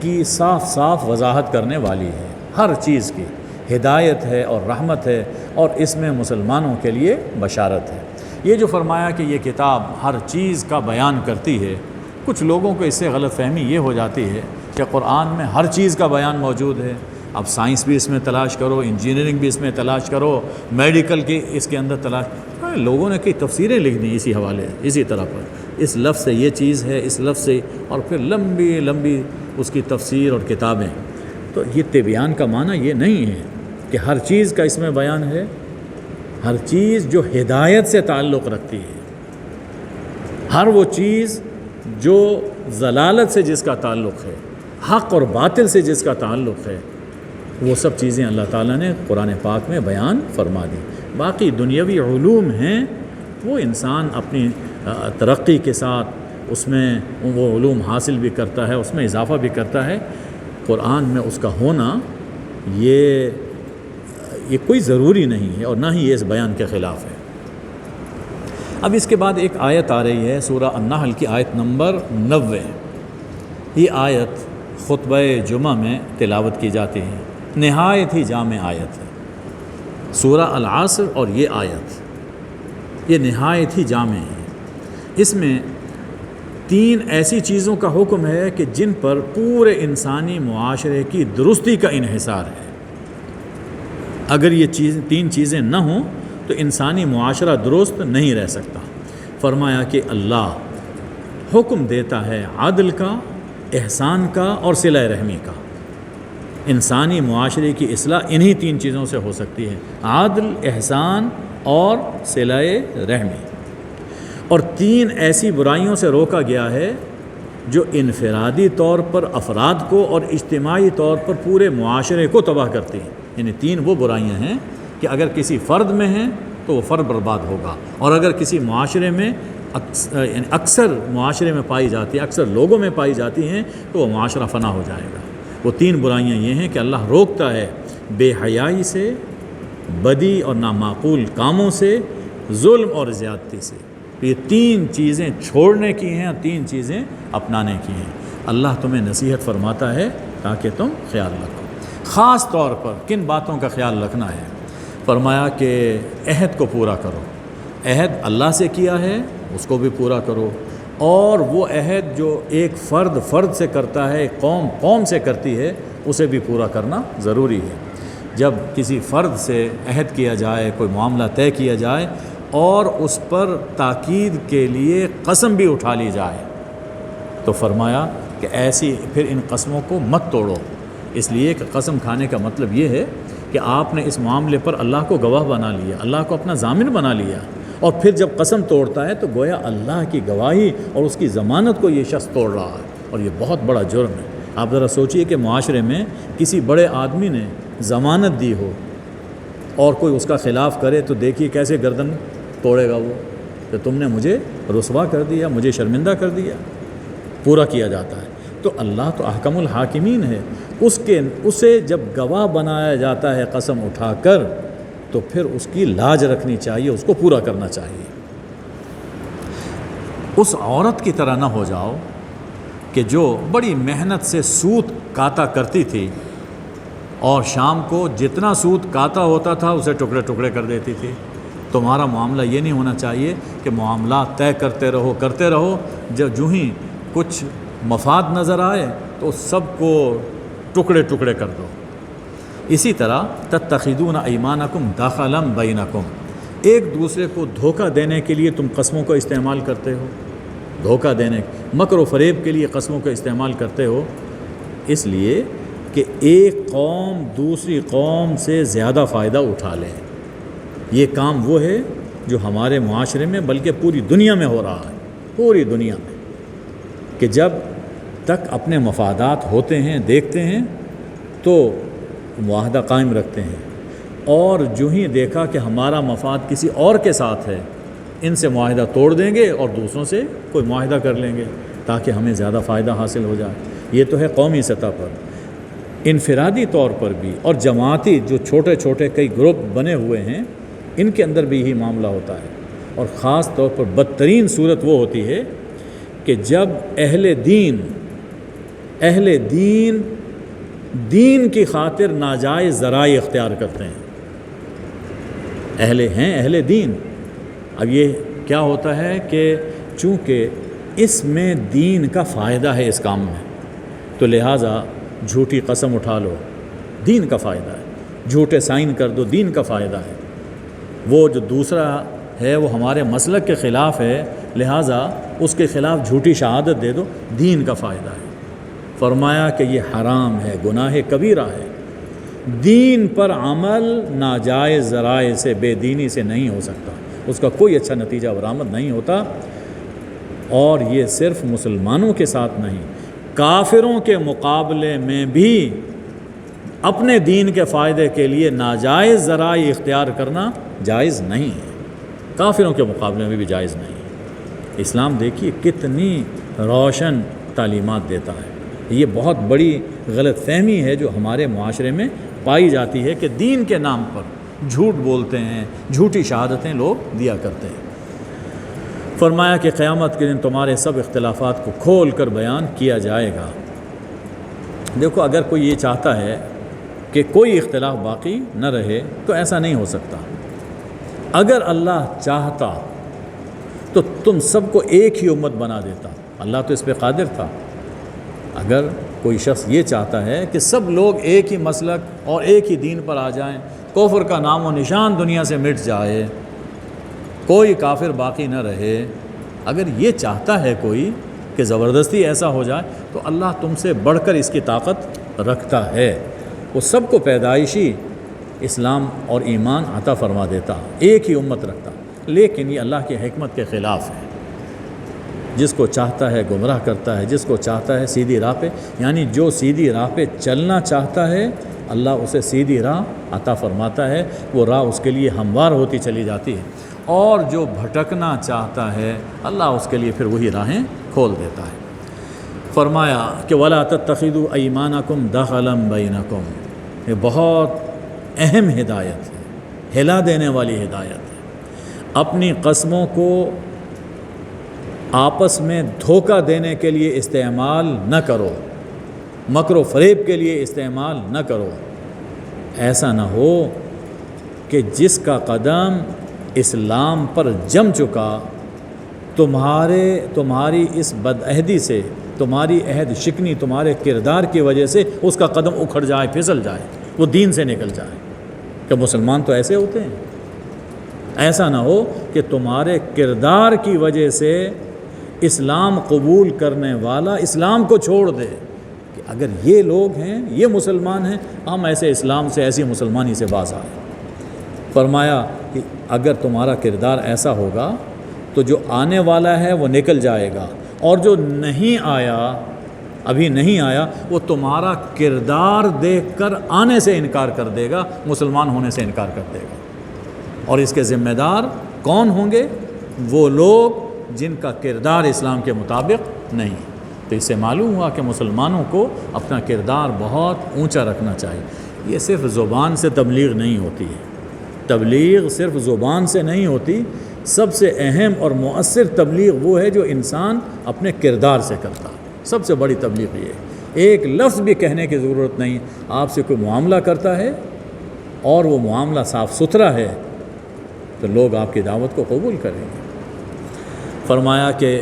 کی صاف صاف وضاحت کرنے والی ہے، ہر چیز کی ہدایت ہے اور رحمت ہے، اور اس میں مسلمانوں کے لیے بشارت ہے۔ یہ جو فرمایا کہ یہ کتاب ہر چیز کا بیان کرتی ہے، کچھ لوگوں کو اس سے غلط فہمی یہ ہو جاتی ہے کہ قرآن میں ہر چیز کا بیان موجود ہے، اب سائنس بھی اس میں تلاش کرو، انجینئرنگ بھی اس میں تلاش کرو، میڈیکل کی اس کے اندر تلاش، لوگوں نے کئی تفسیریں لکھ دی اسی حوالے، اسی طرح پر اس لفظ سے یہ چیز ہے، اس لفظ سے، اور پھر لمبی لمبی اس کی تفسیر اور کتابیں۔ تو یہ تبیان کا معنی یہ نہیں ہے کہ ہر چیز کا اس میں بیان ہے، ہر چیز جو ہدایت سے تعلق رکھتی ہے، ہر وہ چیز جو ضلالت سے جس کا تعلق ہے، حق اور باطل سے جس کا تعلق ہے، وہ سب چیزیں اللہ تعالیٰ نے قرآن پاک میں بیان فرما دی۔ باقی دنیاوی علوم ہیں، وہ انسان اپنی ترقی کے ساتھ اس میں وہ علوم حاصل بھی کرتا ہے، اس میں اضافہ بھی کرتا ہے۔ قرآن میں اس کا ہونا یہ کوئی ضروری نہیں ہے، اور نہ ہی یہ اس بیان کے خلاف ہے۔ اب اس کے بعد ایک آیت آ رہی ہے سورہ النحل کی آیت نمبر 90۔ یہ آیت خطبہ جمعہ میں تلاوت کی جاتی ہے، نہایت ہی جامع آیت ہے۔ سورہ العصر اور یہ آیت یہ نہایت ہی جامع ہے۔ اس میں 3 ایسی چیزوں کا حکم ہے کہ جن پر پورے انسانی معاشرے کی درستی کا انحصار ہے۔ اگر یہ 3 چیزیں نہ ہوں تو انسانی معاشرہ درست نہیں رہ سکتا۔ فرمایا کہ اللہ حکم دیتا ہے عدل کا، احسان کا اور صلہ رحمی کا۔ انسانی معاشرے کی اصلاح انہی 3 چیزوں سے ہو سکتی ہے، عدل، احسان اور صلہ رحمی۔ اور 3 ایسی برائیوں سے روکا گیا ہے جو انفرادی طور پر افراد کو اور اجتماعی طور پر پورے معاشرے کو تباہ کرتی ہیں۔ یعنی 3 وہ برائیاں ہیں کہ اگر کسی فرد میں ہیں تو وہ فرد برباد ہوگا، اور اگر کسی معاشرے میں اکثر معاشرے میں پائی جاتی ہے، اکثر لوگوں میں پائی جاتی ہیں، تو وہ معاشرہ فنا ہو جائے گا۔ وہ 3 برائیاں یہ ہیں کہ اللہ روکتا ہے بے حیائی سے، بدی اور نامعقول کاموں سے، ظلم اور زیادتی سے۔ یہ 3 چیزیں چھوڑنے کی ہیں اور 3 چیزیں اپنانے کی ہیں۔ اللہ تمہیں نصیحت فرماتا ہے تاکہ تم خیال رکھو۔ خاص طور پر کن باتوں کا خیال رکھنا ہے؟ فرمایا کہ عہد کو پورا کرو، عہد اللہ سے کیا ہے اس کو بھی پورا کرو، اور وہ عہد جو ایک فرد سے کرتا ہے، قوم سے کرتی ہے، اسے بھی پورا کرنا ضروری ہے۔ جب کسی فرد سے عہد کیا جائے، کوئی معاملہ طے کیا جائے اور اس پر تاکید کے لیے قسم بھی اٹھا لی جائے، تو فرمایا کہ ایسی پھر ان قسموں کو مت توڑو، اس لیے کہ قسم کھانے کا مطلب یہ ہے کہ آپ نے اس معاملے پر اللہ کو گواہ بنا لیا، اللہ کو اپنا ضامن بنا لیا، اور پھر جب قسم توڑتا ہے تو گویا اللہ کی گواہی اور اس کی ضمانت کو یہ شخص توڑ رہا ہے، اور یہ بہت بڑا جرم ہے۔ آپ ذرا سوچئے کہ معاشرے میں کسی بڑے آدمی نے ضمانت دی ہو اور کوئی اس کا خلاف کرے تو دیکھیے کیسے گردن توڑے گا وہ کہ تم نے مجھے رسوا کر دیا، مجھے شرمندہ کر دیا، پورا کیا جاتا ہے۔ تو اللہ تو احکم الحاکمین ہے، اسے جب گواہ بنایا جاتا ہے قسم اٹھا کر تو پھر اس کی لاج رکھنی چاہیے، اس کو پورا کرنا چاہیے۔ اس عورت کی طرح نہ ہو جاؤ کہ جو بڑی محنت سے سوت کاتا کرتی تھی اور شام کو جتنا سوت کاتا ہوتا تھا اسے ٹکڑے ٹکڑے کر دیتی تھی۔ تمہارا معاملہ یہ نہیں ہونا چاہیے کہ معاملات طے کرتے رہو، جب جو ہی کچھ مفاد نظر آئے تو سب کو ٹکڑے ٹکڑے کر دو۔ اسی طرح تتخذون ایمانکم دخلا بینکم، ایک دوسرے کو دھوکہ دینے کے لیے تم قسموں کا استعمال کرتے ہو، دھوکہ دینے، مکر و فریب کے لیے قسموں کا استعمال کرتے ہو، اس لیے کہ ایک قوم دوسری قوم سے زیادہ فائدہ اٹھا لے۔ یہ کام وہ ہے جو ہمارے معاشرے میں بلکہ پوری دنیا میں ہو رہا ہے، پوری دنیا میں، کہ جب تک اپنے مفادات ہوتے ہیں دیکھتے ہیں تو معاہدہ قائم رکھتے ہیں، اور جو ہی دیکھا کہ ہمارا مفاد کسی اور کے ساتھ ہے ان سے معاہدہ توڑ دیں گے اور دوسروں سے کوئی معاہدہ کر لیں گے تاکہ ہمیں زیادہ فائدہ حاصل ہو جائے۔ یہ تو ہے قومی سطح پر، انفرادی طور پر بھی اور جماعتی جو چھوٹے چھوٹے کئی گروپ بنے ہوئے ہیں ان کے اندر بھی یہی معاملہ ہوتا ہے۔ اور خاص طور پر بدترین صورت وہ ہوتی ہے کہ جب اہل دین کی خاطر ناجائز ذرائع اختیار کرتے ہیں، اہل دین۔ اب یہ کیا ہوتا ہے کہ چونکہ اس میں دین کا فائدہ ہے اس کام میں، تو لہٰذا جھوٹی قسم اٹھا لو، دین کا فائدہ ہے، جھوٹے سائن کر دو، دین کا فائدہ ہے۔ وہ جو دوسرا ہے وہ ہمارے مسلک کے خلاف ہے، لہٰذا اس کے خلاف جھوٹی شہادت دے دو، دین کا فائدہ ہے۔ فرمایا کہ یہ حرام ہے، گناہ کبیرہ ہے۔ دین پر عمل ناجائز ذرائع سے، بے دینی سے نہیں ہو سکتا، اس کا کوئی اچھا نتیجہ برآمد نہیں ہوتا۔ اور یہ صرف مسلمانوں کے ساتھ نہیں، کافروں کے مقابلے میں بھی اپنے دین کے فائدے کے لیے ناجائز ذرائع اختیار کرنا جائز نہیں ہے، کافروں کے مقابلے میں بھی جائز نہیں ہے۔ اسلام دیکھیے کتنی روشن تعلیمات دیتا ہے۔ یہ بہت بڑی غلط فہمی ہے جو ہمارے معاشرے میں پائی جاتی ہے کہ دین کے نام پر جھوٹ بولتے ہیں، جھوٹی شہادتیں لوگ دیا کرتے ہیں۔ فرمایا کہ قیامت کے دن تمہارے سب اختلافات کو کھول کر بیان کیا جائے گا۔ دیکھو، اگر کوئی یہ چاہتا ہے کہ کوئی اختلاف باقی نہ رہے تو ایسا نہیں ہو سکتا۔ اگر اللہ چاہتا تو تم سب کو ایک ہی امت بنا دیتا، اللہ تو اس پہ قادر تھا۔ اگر کوئی شخص یہ چاہتا ہے کہ سب لوگ ایک ہی مسلک اور ایک ہی دین پر آ جائیں، کفر کا نام و نشان دنیا سے مٹ جائے، کوئی کافر باقی نہ رہے، اگر یہ چاہتا ہے کوئی کہ زبردستی ایسا ہو جائے تو اللہ تم سے بڑھ کر اس کی طاقت رکھتا ہے، وہ سب کو پیدائشی اسلام اور ایمان عطا فرما دیتا، ایک ہی امت رکھتا۔ لیکن یہ اللہ کی حکمت کے خلاف ہے، جس کو چاہتا ہے گمراہ کرتا ہے، جس کو چاہتا ہے سیدھی راہ پہ، یعنی جو سیدھی راہ پہ چلنا چاہتا ہے اللہ اسے سیدھی راہ عطا فرماتا ہے، وہ راہ اس کے لیے ہموار ہوتی چلی جاتی ہے، اور جو بھٹکنا چاہتا ہے اللہ اس کے لیے پھر وہی راہیں کھول دیتا ہے۔ فرمایا کہ وَلَا تَتَّخِذُوا أَيْمَانَكُمْ دَخَلًا بَيْنَكُمْ، یہ بہت اہم ہدایت ہے، ہلا دینے والی ہدایت ہے۔ اپنی قسموں کو آپس میں دھوکہ دینے کے لیے استعمال نہ کرو، مکر و فریب کے لیے استعمال نہ کرو۔ ایسا نہ ہو کہ جس کا قدم اسلام پر جم چکا، تمہاری اس بدعہدی سے، تمہاری عہد شکنی، تمہارے کردار کی وجہ سے اس کا قدم اکھڑ جائے، پھسل جائے، وہ دین سے نکل جائے۔ کہ مسلمان تو ایسے ہوتے ہیں، ایسا نہ ہو کہ تمہارے کردار کی وجہ سے اسلام قبول کرنے والا اسلام کو چھوڑ دے کہ اگر یہ لوگ ہیں، یہ مسلمان ہیں، ہم ایسے اسلام سے، ایسی مسلمانی سے باز آئے۔ فرمایا کہ اگر تمہارا کردار ایسا ہوگا تو جو آنے والا ہے وہ نکل جائے گا، اور جو نہیں آیا ابھی نہیں آیا، وہ تمہارا کردار دیکھ کر آنے سے انکار کر دے گا، مسلمان ہونے سے انکار کر دے گا۔ اور اس کے ذمہ دار کون ہوں گے؟ وہ لوگ جن کا کردار اسلام کے مطابق نہیں۔ تو اس سے معلوم ہوا کہ مسلمانوں کو اپنا کردار بہت اونچا رکھنا چاہیے۔ یہ صرف زبان سے تبلیغ نہیں ہوتی ہے، تبلیغ صرف زبان سے نہیں ہوتی، سب سے اہم اور مؤثر تبلیغ وہ ہے جو انسان اپنے کردار سے کرتا ہے۔ سب سے بڑی تبلیغ یہ ہے، ایک لفظ بھی کہنے کی ضرورت نہیں، آپ سے کوئی معاملہ کرتا ہے اور وہ معاملہ صاف ستھرا ہے تو لوگ آپ کی دعوت کو قبول کریں گے۔ فرمایا کہ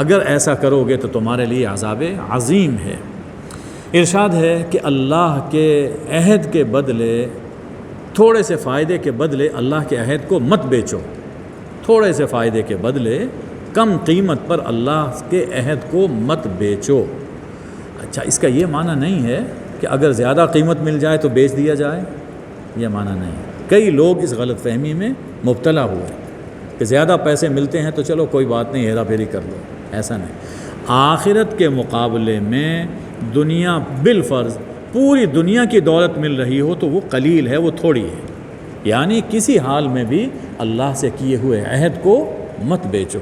اگر ایسا کرو گے تو تمہارے لیے عذاب عظیم ہے۔ ارشاد ہے کہ اللہ کے عہد کے بدلے، تھوڑے سے فائدے کے بدلے اللہ کے عہد کو مت بیچو، تھوڑے سے فائدے کے بدلے کم قیمت پر اللہ کے عہد کو مت بیچو۔ اچھا، اس کا یہ معنی نہیں ہے کہ اگر زیادہ قیمت مل جائے تو بیچ دیا جائے، یہ معنی نہیں ہے۔ کئی لوگ اس غلط فہمی میں مبتلا ہوئے کہ زیادہ پیسے ملتے ہیں تو چلو کوئی بات نہیں، ہیرا پھیری کر لو، ایسا نہیں۔ آخرت کے مقابلے میں دنیا بالفرض پوری دنیا کی دولت مل رہی ہو تو وہ قلیل ہے، وہ تھوڑی ہے۔ یعنی کسی حال میں بھی اللہ سے کیے ہوئے عہد کو مت بیچو۔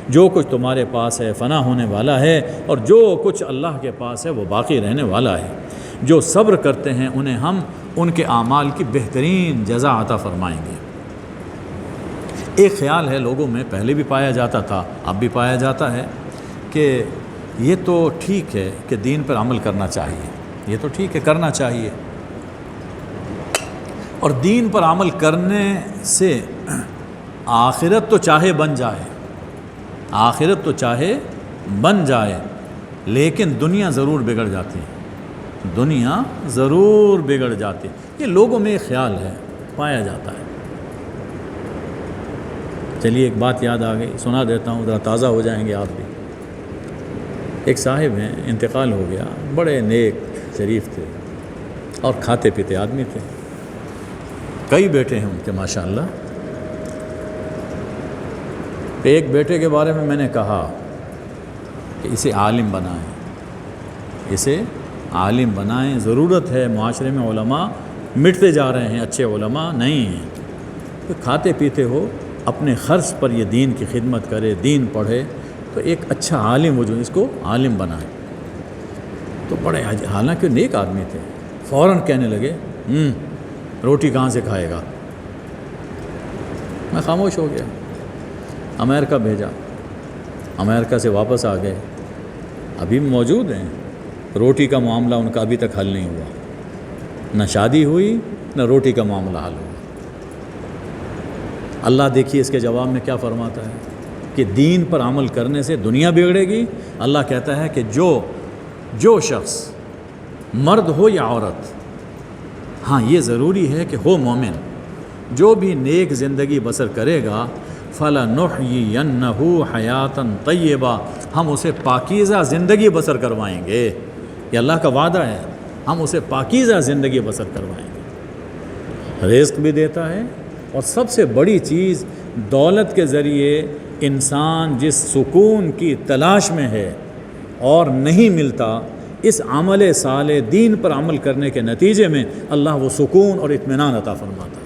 جو کچھ تمہارے پاس ہے فنا ہونے والا ہے، اور جو کچھ اللہ کے پاس ہے وہ باقی رہنے والا ہے۔ جو صبر کرتے ہیں انہیں ہم ان کے اعمال کی بہترین جزا عطا فرمائیں گے۔ ایک خیال ہے لوگوں میں، پہلے بھی پایا جاتا تھا، اب بھی پایا جاتا ہے، کہ یہ تو ٹھیک ہے کہ دین پر عمل کرنا چاہیے، یہ تو ٹھیک ہے کرنا چاہیے، اور دین پر عمل کرنے سے آخرت تو چاہے بن جائے، آخرت تو چاہے بن جائے، لیکن دنیا ضرور بگڑ جاتی ہے، دنیا ضرور بگڑ جاتی ہے۔ یہ لوگوں میں ایک خیال ہے، پایا جاتا ہے۔ چلیے ایک بات یاد آ گئی، سنا دیتا ہوں، ذرا تازہ ہو جائیں گے آپ بھی۔ ایک صاحب ہیں، انتقال ہو گیا، بڑے نیک شریف تھے اور کھاتے پیتے آدمی تھے، کئی بیٹے ہیں ان کے ماشاءاللہ۔ ایک بیٹے کے بارے میں میں نے کہا کہ اسے عالم بنائیں، اسے عالم بنائیں، ضرورت ہے، معاشرے میں علماء مٹتے جا رہے ہیں، اچھے علماء نہیں ہیں۔ تو کھاتے پیتے ہو، اپنے خرچ پر یہ دین کی خدمت کرے، دین پڑھے، تو ایک اچھا عالم ہو جو اس کو عالم بنائے۔ تو بڑے حالانکہ نیک آدمی تھے، فوراً کہنے لگے روٹی کہاں سے کھائے گا؟ میں خاموش ہو گیا۔ امریکہ بھیجا، امریکہ سے واپس آ گئے، ابھی موجود ہیں، روٹی کا معاملہ ان کا ابھی تک حل نہیں ہوا، نہ شادی ہوئی نہ روٹی کا معاملہ حل ہوا۔ اللہ دیکھیے اس کے جواب میں کیا فرماتا ہے کہ دین پر عمل کرنے سے دنیا بگڑے گی۔ اللہ کہتا ہے کہ جو شخص مرد ہو یا عورت، ہاں یہ ضروری ہے کہ ہو مومن، جو بھی نیک زندگی بسر کرے گا فَلَنُحْيِيَنَّهُ حَيَاتًا طَيِّبَةً، ہم اسے پاکیزہ زندگی بسر کروائیں گے۔ یہ اللہ کا وعدہ ہے، ہم اسے پاکیزہ زندگی بسر کروائیں گے، رزق بھی دیتا ہے، اور سب سے بڑی چیز دولت کے ذریعے انسان جس سکون کی تلاش میں ہے اور نہیں ملتا، اس عمل صالح دین پر عمل کرنے کے نتیجے میں اللہ وہ سکون اور اطمینان عطا فرماتا ہے۔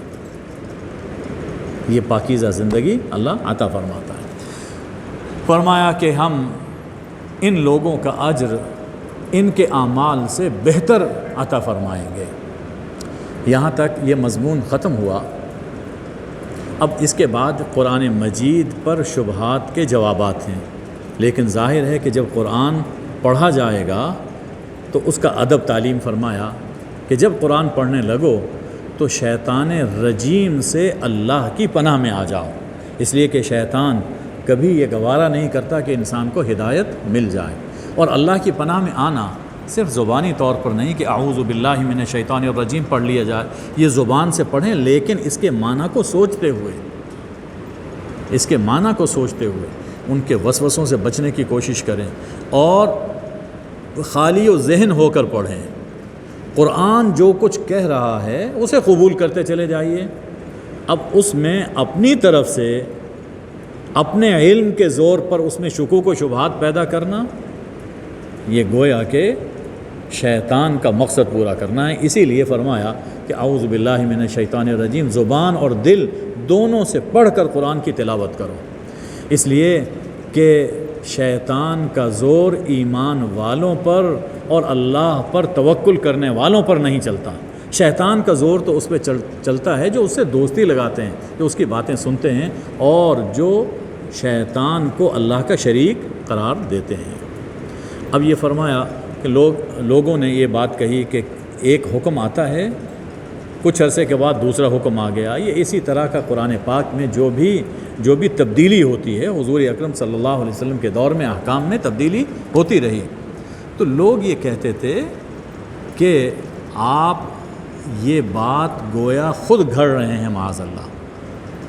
یہ پاکیزہ زندگی اللہ عطا فرماتا ہے۔ فرمایا کہ ہم ان لوگوں کا اجر ان کے اعمال سے بہتر عطا فرمائیں گے۔ یہاں تک یہ مضمون ختم ہوا۔ اب اس کے بعد قرآن مجید پر شبہات کے جوابات ہیں، لیکن ظاہر ہے کہ جب قرآن پڑھا جائے گا تو اس کا ادب تعلیم فرمایا کہ جب قرآن پڑھنے لگو تو شیطان رجیم سے اللہ کی پناہ میں آ جاؤ، اس لیے کہ شیطان کبھی یہ گوارا نہیں کرتا کہ انسان کو ہدایت مل جائے۔ اور اللہ کی پناہ میں آنا صرف زبانی طور پر نہیں کہ اعوذ باللہ من الشیطان الرجیم پڑھ لیا جائے، یہ زبان سے پڑھیں، لیکن اس کے معنی کو سوچتے ہوئے، اس کے معنی کو سوچتے ہوئے ان کے وسوسوں سے بچنے کی کوشش کریں، اور خالی و ذہن ہو کر پڑھیں۔ قرآن جو کچھ کہہ رہا ہے اسے قبول کرتے چلے جائیے۔ اب اس میں اپنی طرف سے اپنے علم کے زور پر اس میں شکوک و شبہات پیدا کرنا یہ گویا کہ شیطان کا مقصد پورا کرنا ہے. اسی لیے فرمایا کہ اعوذ باللہ من الشیطان الرجیم، زبان اور دل دونوں سے پڑھ کر قرآن کی تلاوت کرو، اس لیے کہ شیطان کا زور ایمان والوں پر اور اللہ پر توکل کرنے والوں پر نہیں چلتا. شیطان کا زور تو اس پہ چلتا ہے جو اس سے دوستی لگاتے ہیں، جو اس کی باتیں سنتے ہیں اور جو شیطان کو اللہ کا شریک قرار دیتے ہیں. اب یہ فرمایا کہ لوگوں نے یہ بات کہی کہ ایک حکم آتا ہے، کچھ عرصے کے بعد دوسرا حکم آ گیا. یہ اسی طرح کا قرآن پاک میں جو بھی تبدیلی ہوتی ہے، حضور اکرم صلی اللہ علیہ وسلم کے دور میں احکام میں تبدیلی ہوتی رہی. تو لوگ یہ کہتے تھے کہ آپ یہ بات گویا خود گھڑ رہے ہیں معاذ اللہ،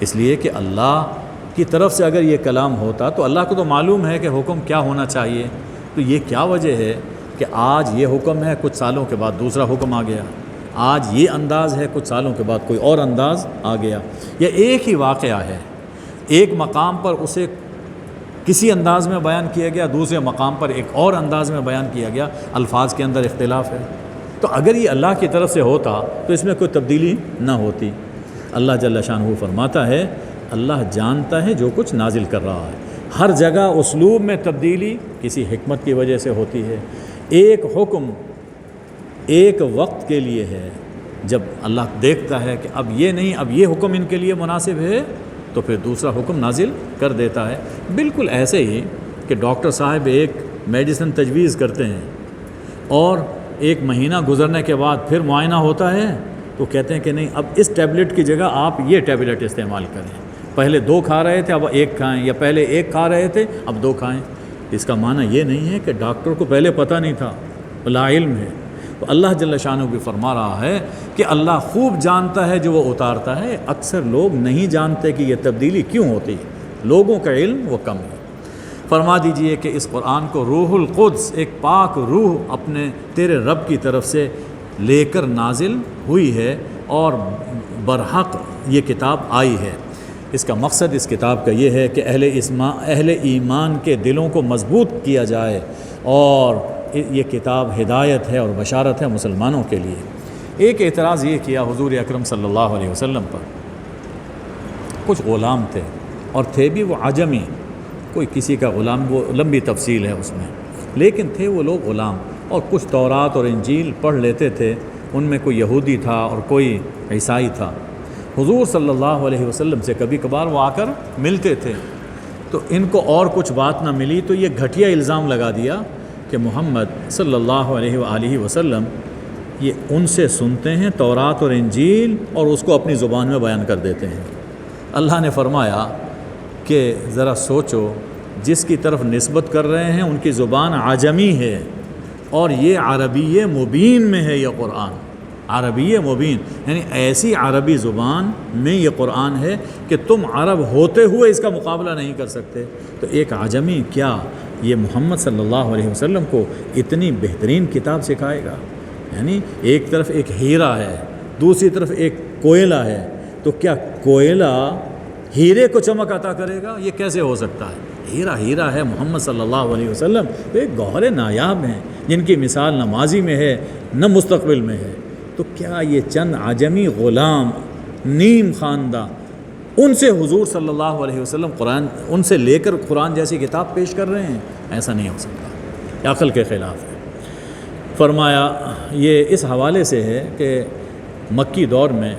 اس لیے کہ اللہ کی طرف سے اگر یہ کلام ہوتا تو اللہ کو تو معلوم ہے کہ حکم کیا ہونا چاہیے. تو یہ کیا وجہ ہے کہ آج یہ حکم ہے، کچھ سالوں کے بعد دوسرا حکم آ گیا، آج یہ انداز ہے، کچھ سالوں کے بعد کوئی اور انداز آ گیا. یہ ایک ہی واقعہ ہے، ایک مقام پر اسے کسی انداز میں بیان کیا گیا، دوسرے مقام پر ایک اور انداز میں بیان کیا گیا، الفاظ کے اندر اختلاف ہے. تو اگر یہ اللہ کی طرف سے ہوتا تو اس میں کوئی تبدیلی نہ ہوتی. اللہ جل شانہ فرماتا ہے اللہ جانتا ہے جو کچھ نازل کر رہا ہے. ہر جگہ اسلوب میں تبدیلی کسی حکمت کی وجہ سے ہوتی ہے. ایک حکم ایک وقت کے لیے ہے، جب اللہ دیکھتا ہے کہ اب یہ نہیں، اب یہ حکم ان کے لیے مناسب ہے تو پھر دوسرا حکم نازل کر دیتا ہے. بالکل ایسے ہی کہ ڈاکٹر صاحب ایک میڈیسن تجویز کرتے ہیں اور ایک مہینہ گزرنے کے بعد پھر معائنہ ہوتا ہے تو کہتے ہیں کہ نہیں، اب اس ٹیبلٹ کی جگہ آپ یہ ٹیبلٹ استعمال کریں. پہلے 2 کھا رہے تھے اب 1 کھائیں، یا پہلے 1 کھا رہے تھے اب 2 کھائیں. اس کا معنی یہ نہیں ہے کہ ڈاکٹر کو پہلے پتہ نہیں تھا، لا علم ہے. تو اللہ جل شانہ بھی فرما رہا ہے کہ اللہ خوب جانتا ہے جو وہ اتارتا ہے. اکثر لوگ نہیں جانتے کہ یہ تبدیلی کیوں ہوتی ہے، لوگوں کا علم وہ کم ہے. فرما دیجئے کہ اس قرآن کو روح القدس، ایک پاک روح اپنے تیرے رب کی طرف سے لے کر نازل ہوئی ہے اور برحق یہ کتاب آئی ہے. اس کا مقصد اس کتاب کا یہ ہے کہ اہل ایمان کے دلوں کو مضبوط کیا جائے، اور یہ کتاب ہدایت ہے اور بشارت ہے مسلمانوں کے لیے. ایک اعتراض یہ کیا حضور اکرم صلی اللہ علیہ وسلم پر. کچھ غلام تھے اور تھے بھی وہ عجمی، کوئی کسی کا غلام، وہ لمبی تفصیل ہے اس میں، لیکن تھے وہ لوگ غلام، اور کچھ تورات اور انجیل پڑھ لیتے تھے. ان میں کوئی یہودی تھا اور کوئی عیسائی تھا. حضور صلی اللہ علیہ وسلم سے کبھی کبھار وہ آ کر ملتے تھے. تو ان کو اور کچھ بات نہ ملی تو یہ گھٹیا الزام لگا دیا کہ محمد صلی اللہ علیہ وآلہ وسلم یہ ان سے سنتے ہیں تورات اور انجیل اور اس کو اپنی زبان میں بیان کر دیتے ہیں. اللہ نے فرمایا کہ ذرا سوچو، جس کی طرف نسبت کر رہے ہیں ان کی زبان عجمی ہے اور یہ عربی مبین میں ہے. یہ قرآن عربی مبین، یعنی ایسی عربی زبان میں یہ قرآن ہے کہ تم عرب ہوتے ہوئے اس کا مقابلہ نہیں کر سکتے. تو ایک عجمی کیا یہ محمد صلی اللہ علیہ وسلم کو اتنی بہترین کتاب سکھائے گا؟ یعنی ایک طرف ایک ہیرا ہے، دوسری طرف ایک کوئلہ ہے، تو کیا کوئلہ ہیرے کو چمک عطا کرے گا؟ یہ کیسے ہو سکتا ہے؟ ہیرا ہے محمد صلی اللہ علیہ وسلم، تو ایک گوہر نایاب ہیں جن کی مثال نہ ماضی میں ہے نہ مستقبل میں ہے. تو کیا یہ چند عجمی غلام نیم خواندہ ان سے حضور صلی اللہ علیہ وسلم قرآن ان سے لے کر قرآن جیسی کتاب پیش کر رہے ہیں؟ ایسا نہیں ہو سکتا، یہ عقل کے خلاف ہے. فرمایا یہ اس حوالے سے ہے کہ مکی دور میں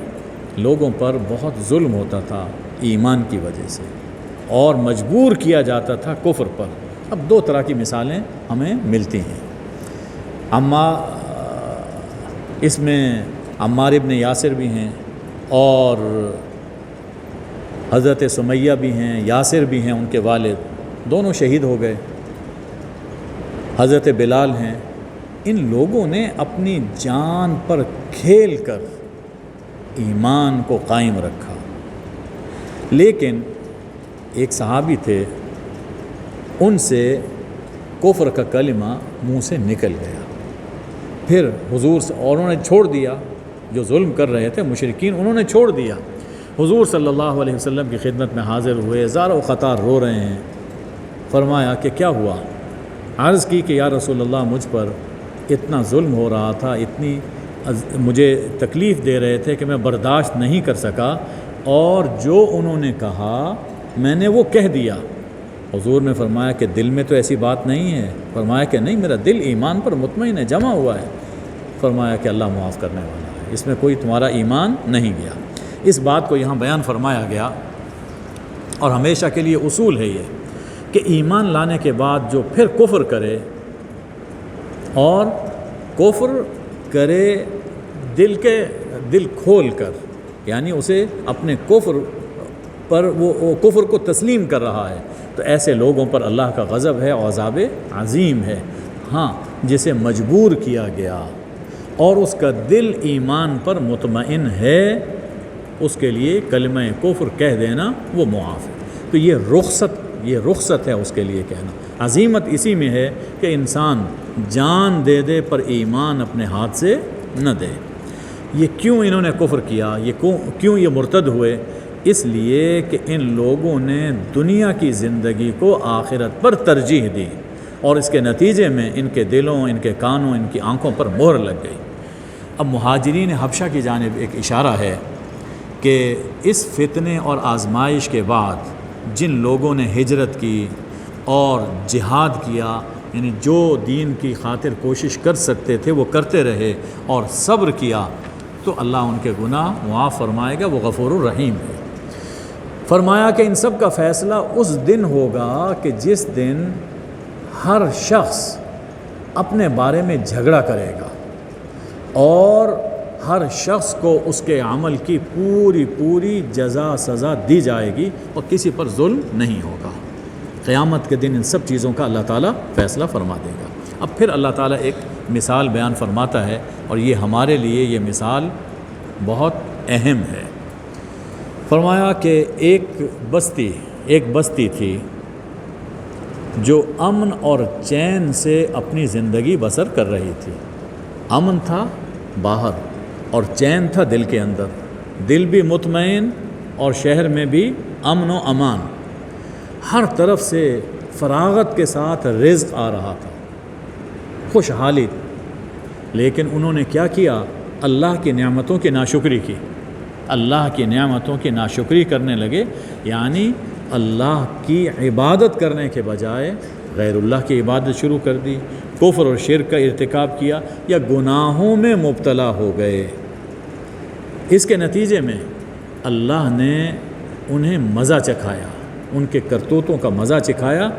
لوگوں پر بہت ظلم ہوتا تھا ایمان کی وجہ سے، اور مجبور کیا جاتا تھا کفر پر. اب 2 طرح کی مثالیں ہمیں ملتی ہیں. اما اس میں عمار ابن یاسر بھی ہیں اور حضرت سمیہ بھی ہیں، یاسر بھی ہیں، ان کے والد دونوں شہید ہو گئے. حضرت بلال ہیں. ان لوگوں نے اپنی جان پر کھیل کر ایمان کو قائم رکھا. لیکن ایک صحابی تھے، ان سے کفر کا کلمہ منہ سے نکل گیا. پھر حضور سے، اور انہوں نے چھوڑ دیا، جو ظلم کر رہے تھے مشرکین انہوں نے چھوڑ دیا. حضور صلی اللہ علیہ وسلم کی خدمت میں حاضر ہوئے، زار و خطار رو رہے ہیں. فرمایا کہ کیا ہوا؟ عرض کی کہ یا رسول اللہ مجھ پر اتنا ظلم ہو رہا تھا، اتنی مجھے تکلیف دے رہے تھے کہ میں برداشت نہیں کر سکا، اور جو انہوں نے کہا میں نے وہ کہہ دیا۔ حضور نے فرمایا کہ دل میں تو ایسی بات نہیں ہے؟ فرمایا کہ نہیں، میرا دل ایمان پر مطمئن ہے، جمع ہوا ہے۔ فرمایا کہ اللہ معاف کرنے والا ہے، اس میں کوئی تمہارا ایمان نہیں گیا۔ اس بات کو یہاں بیان فرمایا گیا، اور ہمیشہ کے لیے اصول ہے یہ کہ ایمان لانے کے بعد جو پھر کفر کرے، اور کفر کرے دل کھول کر، یعنی اسے اپنے کفر پر وہ کفر کو تسلیم کر رہا ہے، تو ایسے لوگوں پر اللہ کا غضب ہے اور عذاب عظیم ہے۔ ہاں، جسے مجبور کیا گیا اور اس کا دل ایمان پر مطمئن ہے، اس کے لیے کلمہ کفر کہہ دینا وہ معاف ہے۔ تو یہ رخصت ہے اس کے لیے کہنا۔ عظیمت اسی میں ہے کہ انسان جان دے دے پر ایمان اپنے ہاتھ سے نہ دے۔ یہ کیوں انہوں نے کفر کیا، کیوں یہ مرتد ہوئے؟ اس لیے کہ ان لوگوں نے دنیا کی زندگی کو آخرت پر ترجیح دی، اور اس کے نتیجے میں ان کے دلوں، ان کے کانوں، ان کی آنکھوں پر مہر لگ گئی۔ اب مہاجرین حبشہ کی جانب ایک اشارہ ہے کہ اس فتنے اور آزمائش کے بعد جن لوگوں نے ہجرت کی اور جہاد کیا، یعنی جو دین کی خاطر کوشش کر سکتے تھے وہ کرتے رہے اور صبر کیا، تو اللہ ان کے گناہ معاف فرمائے گا، وہ غفور الرحیم ہے۔ فرمایا کہ ان سب کا فیصلہ اس دن ہوگا کہ جس دن ہر شخص اپنے بارے میں جھگڑا کرے گا، اور ہر شخص کو اس کے عمل کی پوری جزا سزا دی جائے گی، اور کسی پر ظلم نہیں ہوگا۔ قیامت کے دن ان سب چیزوں کا اللہ تعالیٰ فیصلہ فرما دے گا۔ اب پھر اللہ تعالیٰ ایک مثال بیان فرماتا ہے، اور یہ ہمارے لیے یہ مثال بہت اہم ہے۔ فرمایا کہ ایک بستی تھی جو امن اور چین سے اپنی زندگی بسر کر رہی تھی۔ امن تھا باہر اور چین تھا دل کے اندر، دل بھی مطمئن اور شہر میں بھی امن و امان، ہر طرف سے فراغت کے ساتھ رزق آ رہا تھا، خوشحالی۔ لیکن انہوں نے کیا کیا؟ اللہ کی نعمتوں کی ناشکری کی، اللہ کی نعمتوں کی ناشکری کرنے لگے، یعنی اللہ کی عبادت کرنے کے بجائے غیر اللہ کی عبادت شروع کر دی، کفر اور شرک کا ارتکاب کیا، یا گناہوں میں مبتلا ہو گئے۔ اس کے نتیجے میں اللہ نے انہیں مزہ چکھایا، ان کے کرتوتوں کا مزہ چکھایا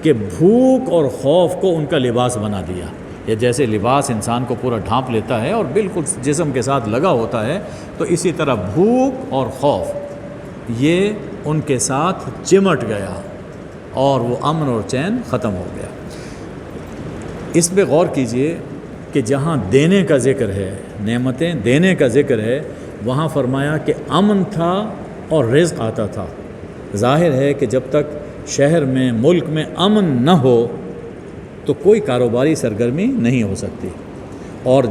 کہ بھوک اور خوف کو ان کا لباس بنا دیا۔ یہ جیسے لباس انسان کو پورا ڈھانپ لیتا ہے اور بالکل جسم کے ساتھ لگا ہوتا ہے، تو اسی طرح بھوک اور خوف یہ ان کے ساتھ چمٹ گیا، اور وہ امن اور چین ختم ہو گیا۔ اس پہ غور کیجئے کہ جہاں دینے کا ذکر ہے، نعمتیں دینے کا ذکر ہے، وہاں فرمایا کہ امن تھا اور رزق آتا تھا۔ ظاہر ہے کہ جب تک شہر میں، ملک میں امن نہ ہو تو کوئی کاروباری سرگرمی نہیں ہو سکتی، اور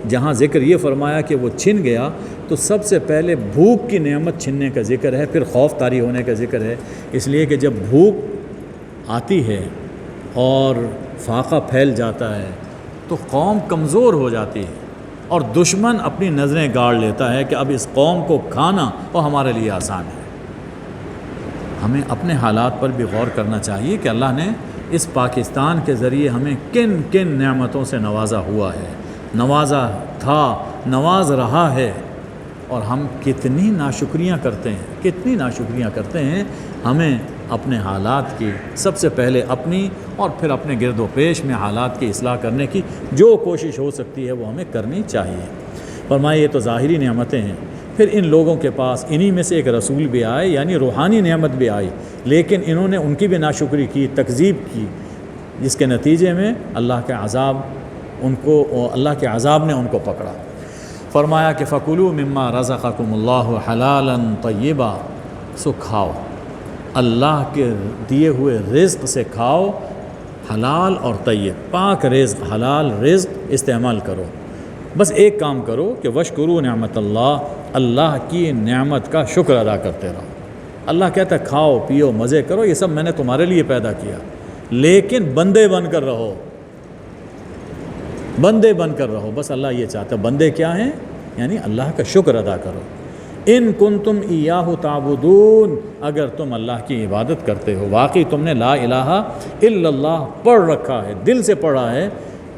جہاں ذکر یہ فرمایا کہ وہ چھن گیا، تو سب سے پہلے بھوک کی نعمت چھننے کا ذکر ہے، پھر خوف طاری ہونے کا ذکر ہے۔ اس لیے کہ جب بھوک آتی ہے اور فاقہ پھیل جاتا ہے تو قوم کمزور ہو جاتی ہے، اور دشمن اپنی نظریں گاڑ لیتا ہے کہ اب اس قوم کو کھانا وہ ہمارے لیے آسان ہے۔ ہمیں اپنے حالات پر بھی غور کرنا چاہیے کہ اللہ نے اس پاکستان کے ذریعے ہمیں کن کن نعمتوں سے نوازا ہوا ہے، نوازا تھا، نواز رہا ہے، اور ہم کتنی ناشکریاں کرتے ہیں۔ ہمیں اپنے حالات کی سب سے پہلے اپنی اور پھر اپنے گرد و پیش میں حالات کی اصلاح کرنے کی جو کوشش ہو سکتی ہے وہ ہمیں کرنی چاہیے۔ فرمایا یہ تو ظاہری نعمتیں ہیں، پھر ان لوگوں کے پاس انہی میں سے ایک رسول بھی آئے، یعنی روحانی نعمت بھی آئی، لیکن انہوں نے ان کی بھی ناشکری کی، تکذیب کی، جس کے نتیجے میں اللہ کے عذاب نے ان کو پکڑا۔ فرمایا کہ فَكُلُوا مِمَّا رَزَقَكُمُ اللَّهُ حَلَالًا طَيِّبًا، سو کھاؤ، اللہ کے دیے ہوئے رزق سے کھاؤ، حلال اور طیب، پاک رزق، حلال رزق استعمال کرو۔ بس ایک کام کرو کہ وَاشْكُرُوا نعمت اللہ کی نعمت کا شکر ادا کرتے رہو۔ اللہ کہتا ہے کھاؤ پیو مزے کرو، یہ سب میں نے تمہارے لیے پیدا کیا، لیکن بندے بن کر رہو، بندے بن کر رہو، بس اللہ یہ چاہتا ہے۔ بندے کیا ہیں؟ یعنی اللہ کا شکر ادا کرو۔ ان کنتم ایاہ تعبدون، اگر تم اللہ کی عبادت کرتے ہو، واقعی تم نے لا الہ الا اللہ پڑھ رکھا ہے، دل سے پڑھا ہے،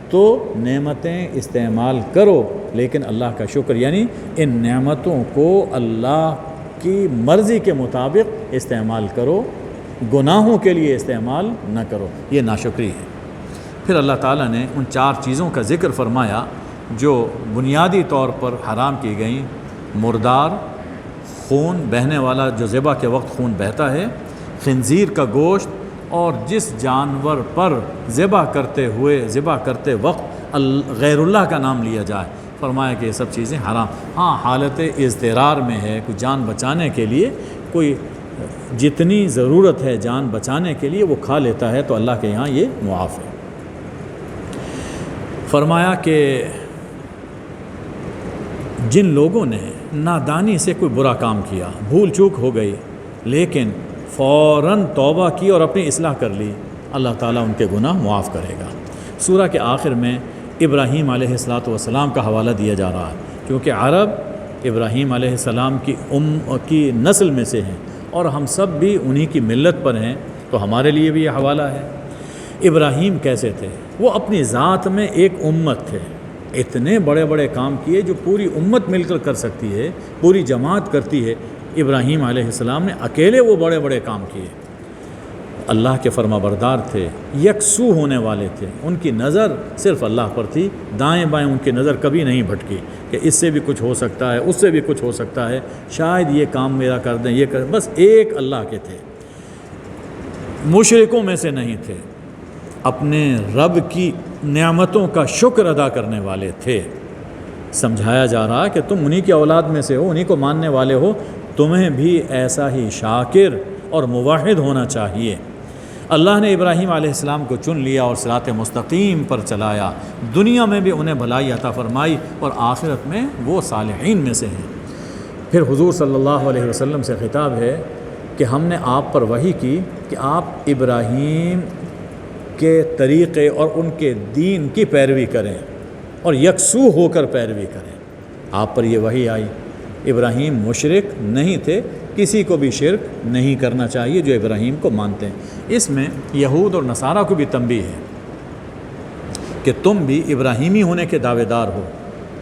تو نعمتیں استعمال کرو، لیکن اللہ کا شکر، یعنی ان نعمتوں کو اللہ کی مرضی کے مطابق استعمال کرو، گناہوں کے لیے استعمال نہ کرو۔ یہ ناشکری ہے۔ پھر اللہ تعالیٰ نے ان 4 چیزوں کا ذکر فرمایا جو بنیادی طور پر حرام کی گئیں: مردار، خون بہنے والا جو ذبح کے وقت خون بہتا ہے، خنزیر کا گوشت، اور جس جانور پر ذبح کرتے وقت غیر اللہ کا نام لیا جائے، فرمایا کہ یہ سب چیزیں حرام۔ ہاں، حالت اضطرار میں ہے، کوئی جان بچانے کے لیے، کوئی جتنی ضرورت ہے جان بچانے کے لیے وہ کھا لیتا ہے تو اللہ کے یہاں یہ معاف ہے۔ فرمایا کہ جن لوگوں نے نادانی سے کوئی برا کام کیا، بھول چوک ہو گئی، لیکن فوراً توبہ کی اور اپنی اصلاح کر لی، اللہ تعالیٰ ان کے گناہ معاف کرے گا۔ سورہ کے آخر میں ابراہیم علیہ السلام کا حوالہ دیا جا رہا ہے، کیونکہ عرب ابراہیم علیہ السلام کی نسل میں سے ہیں اور ہم سب بھی انہی کی ملت پر ہیں، تو ہمارے لیے بھی یہ حوالہ ہے۔ ابراہیم کیسے تھے؟ وہ اپنی ذات میں ایک امت تھے، اتنے بڑے بڑے کام کیے جو پوری امت مل کر کر سکتی ہے، پوری جماعت کرتی ہے۔ ابراہیم علیہ السلام نے اکیلے وہ بڑے بڑے کام کیے۔ اللہ کے فرما بردار تھے، یکسو ہونے والے تھے، ان کی نظر صرف اللہ پر تھی، دائیں بائیں ان کی نظر کبھی نہیں بھٹکی کہ اس سے بھی کچھ ہو سکتا ہے، اس سے بھی کچھ ہو سکتا ہے، شاید یہ کام میرا کر دیں، یہ کر، بس ایک اللہ کے تھے، مشرکوں میں سے نہیں تھے، اپنے رب کی نعمتوں کا شکر ادا کرنے والے تھے۔ سمجھایا جا رہا کہ تم انہی کی اولاد میں سے ہو، انہی کو ماننے والے ہو، تمہیں بھی ایسا ہی شاکر اور موحد ہونا چاہیے۔ اللہ نے ابراہیم علیہ السلام کو چن لیا اور صراط مستقیم پر چلایا، دنیا میں بھی انہیں بھلائی عطا فرمائی اور آخرت میں وہ صالحین میں سے ہیں۔ پھر حضور صلی اللہ علیہ وسلم سے خطاب ہے کہ ہم نے آپ پر وحی کی کہ آپ ابراہیم کے طریقے اور ان کے دین کی پیروی کریں اور یکسو ہو کر پیروی کریں۔ آپ پر یہ وحی آئی۔ ابراہیم مشرک نہیں تھے، کسی کو بھی شرک نہیں کرنا چاہیے جو ابراہیم کو مانتے ہیں۔ اس میں یہود اور نصارہ کو بھی تنبیہ ہے کہ تم بھی ابراہیمی ہونے کے دعوے دار ہو،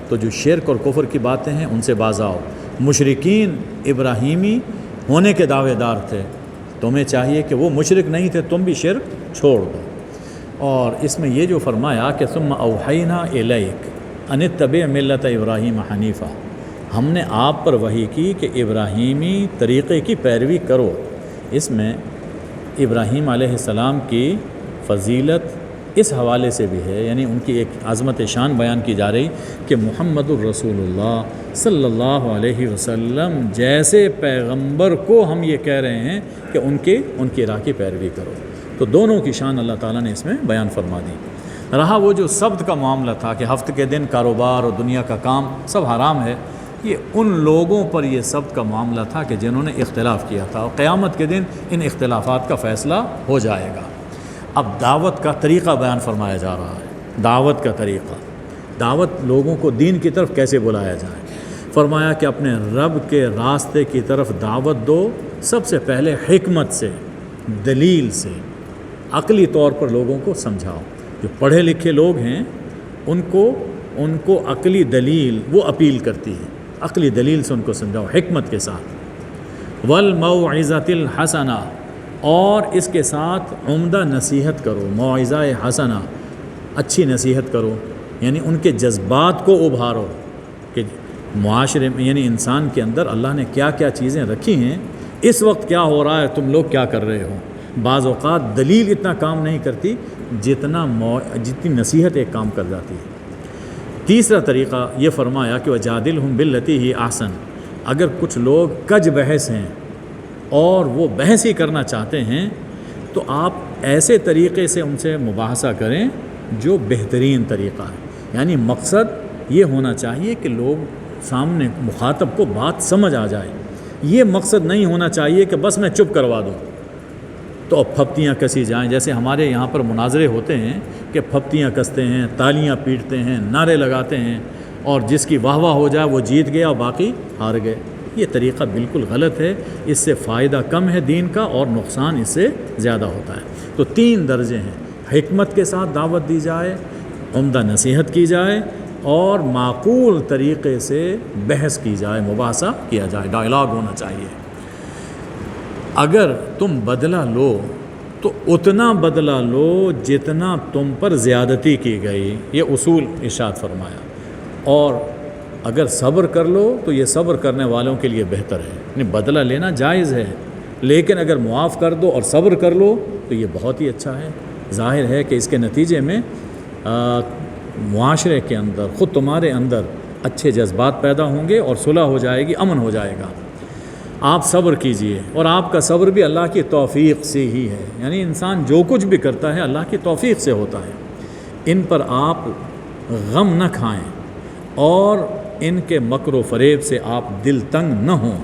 تو جو شرک اور کفر کی باتیں ہیں ان سے باز آؤ۔ مشرکین ابراہیمی ہونے کے دعوے دار تھے، تمہیں چاہیے کہ وہ مشرک نہیں تھے، تم بھی شرک چھوڑ دو۔ اور اس میں یہ جو فرمایا کہ ثم اوحینا الیک ان اتبع ملت ابراہیم حنیفہ، ہم نے آپ پر وحی کی کہ ابراہیمی طریقے کی پیروی کرو۔ اس میں ابراہیم علیہ السلام کی فضیلت اس حوالے سے بھی ہے، یعنی ان کی ایک عظمت شان بیان کی جا رہی کہ محمد الرسول اللہ صلی اللہ علیہ وسلم جیسے پیغمبر کو ہم یہ کہہ رہے ہیں کہ ان کی راہ کی پیروی کرو۔ تو دونوں کی شان اللہ تعالیٰ نے اس میں بیان فرما دی۔ رہا وہ جو سبت کا معاملہ تھا کہ ہفتے کے دن کاروبار اور دنیا کا کام سب حرام ہے، یہ ان لوگوں پر یہ سبت کا معاملہ تھا کہ جنہوں نے اختلاف کیا تھا، اور قیامت کے دن ان اختلافات کا فیصلہ ہو جائے گا۔ اب دعوت کا طریقہ بیان فرمایا جا رہا ہے، دعوت کا طریقہ، دعوت لوگوں کو دین کی طرف کیسے بلایا جائے۔ فرمایا کہ اپنے رب کے راستے کی طرف دعوت دو، سب سے پہلے حکمت سے، دلیل سے، عقلی طور پر لوگوں کو سمجھاؤ۔ جو پڑھے لکھے لوگ ہیں ان کو عقلی دلیل وہ اپیل کرتی ہے، عقلی دلیل سے ان کو سمجھاؤ، حکمت کے ساتھ۔ والموعظۃ الحسنہ، اور اس کے ساتھ عمدہ نصیحت کرو، موعظہ حسنہ، اچھی نصیحت کرو، یعنی ان کے جذبات کو ابھارو کہ معاشرے میں، یعنی انسان کے اندر اللہ نے کیا کیا چیزیں رکھی ہیں، اس وقت کیا ہو رہا ہے، تم لوگ کیا کر رہے ہو۔ بعض اوقات دلیل اتنا کام نہیں کرتی جتنی نصیحت ایک کام کر جاتی ہے۔ تیسرا طریقہ یہ فرمایا کہ وجادلہم باللتی ہی احسن، اگر کچھ لوگ کج بحث ہیں اور وہ بحث ہی کرنا چاہتے ہیں تو آپ ایسے طریقے سے ان سے مباحثہ کریں جو بہترین طریقہ ہے، یعنی مقصد یہ ہونا چاہیے کہ لوگ سامنے مخاطب کو بات سمجھ آ جائے، یہ مقصد نہیں ہونا چاہیے کہ بس میں چپ کروا دوں، تو اب پھپتیاں کسی جائیں، جیسے ہمارے یہاں پر مناظرے ہوتے ہیں کہ پھپتیاں کستے ہیں، تالیاں پیٹتے ہیں، نعرے لگاتے ہیں، اور جس کی واہ واہ ہو جائے وہ جیت گیا اور باقی ہار گئے۔ یہ طریقہ بالکل غلط ہے، اس سے فائدہ کم ہے دین کا اور نقصان اس سے زیادہ ہوتا ہے۔ تو 3 درجے ہیں، حکمت کے ساتھ دعوت دی جائے، عمدہ نصیحت کی جائے، اور معقول طریقے سے بحث کی جائے، مباحثہ کیا جائے، ڈائلاگ ہونا چاہیے۔ اگر تم بدلہ لو تو اتنا بدلہ لو جتنا تم پر زیادتی کی گئی، یہ اصول ارشاد فرمایا، اور اگر صبر کر لو تو یہ صبر کرنے والوں کے لیے بہتر ہے۔ یعنی بدلہ لینا جائز ہے، لیکن اگر معاف کر دو اور صبر کر لو تو یہ بہت ہی اچھا ہے۔ ظاہر ہے کہ اس کے نتیجے میں معاشرے کے اندر، خود تمہارے اندر اچھے جذبات پیدا ہوں گے اور صلح ہو جائے گی، امن ہو جائے گا۔ آپ صبر کیجئے، اور آپ کا صبر بھی اللہ کی توفیق سے ہی ہے، یعنی انسان جو کچھ بھی کرتا ہے اللہ کی توفیق سے ہوتا ہے۔ ان پر آپ غم نہ کھائیں اور ان کے مکر و فریب سے آپ دل تنگ نہ ہوں۔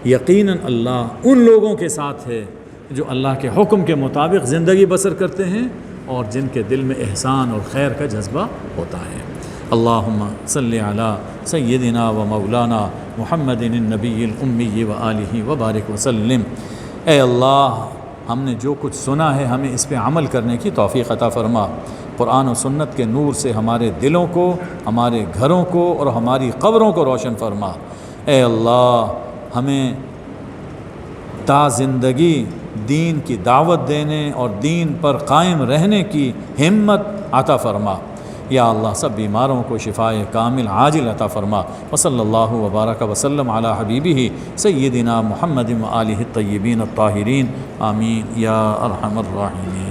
یقیناً اللہ ان لوگوں کے ساتھ ہے جو اللہ کے حکم کے مطابق زندگی بسر کرتے ہیں اور جن کے دل میں احسان اور خیر کا جذبہ ہوتا ہے۔ اللہم صلی علی سیدنا و مولانا محمد النبی الامی و آلہ و بارک وسلم۔ اے اللہ، ہم نے جو کچھ سنا ہے ہمیں اس پہ عمل کرنے کی توفیق عطا فرما۔ قرآن و سنت کے نور سے ہمارے دلوں کو، ہمارے گھروں کو اور ہماری قبروں کو روشن فرما۔ اے اللہ، ہمیں تا زندگی دین کی دعوت دینے اور دین پر قائم رہنے کی ہمت عطا فرما۔ یا اللہ، سب بیماروں کو شفائے کامل عاجل عطا فرما۔ وصلی اللہ وبارک وسلم علی حبیبہ سیدنا محمد و آلہ الطیبین الطاہرین، آمین یا ارحم الراحمین۔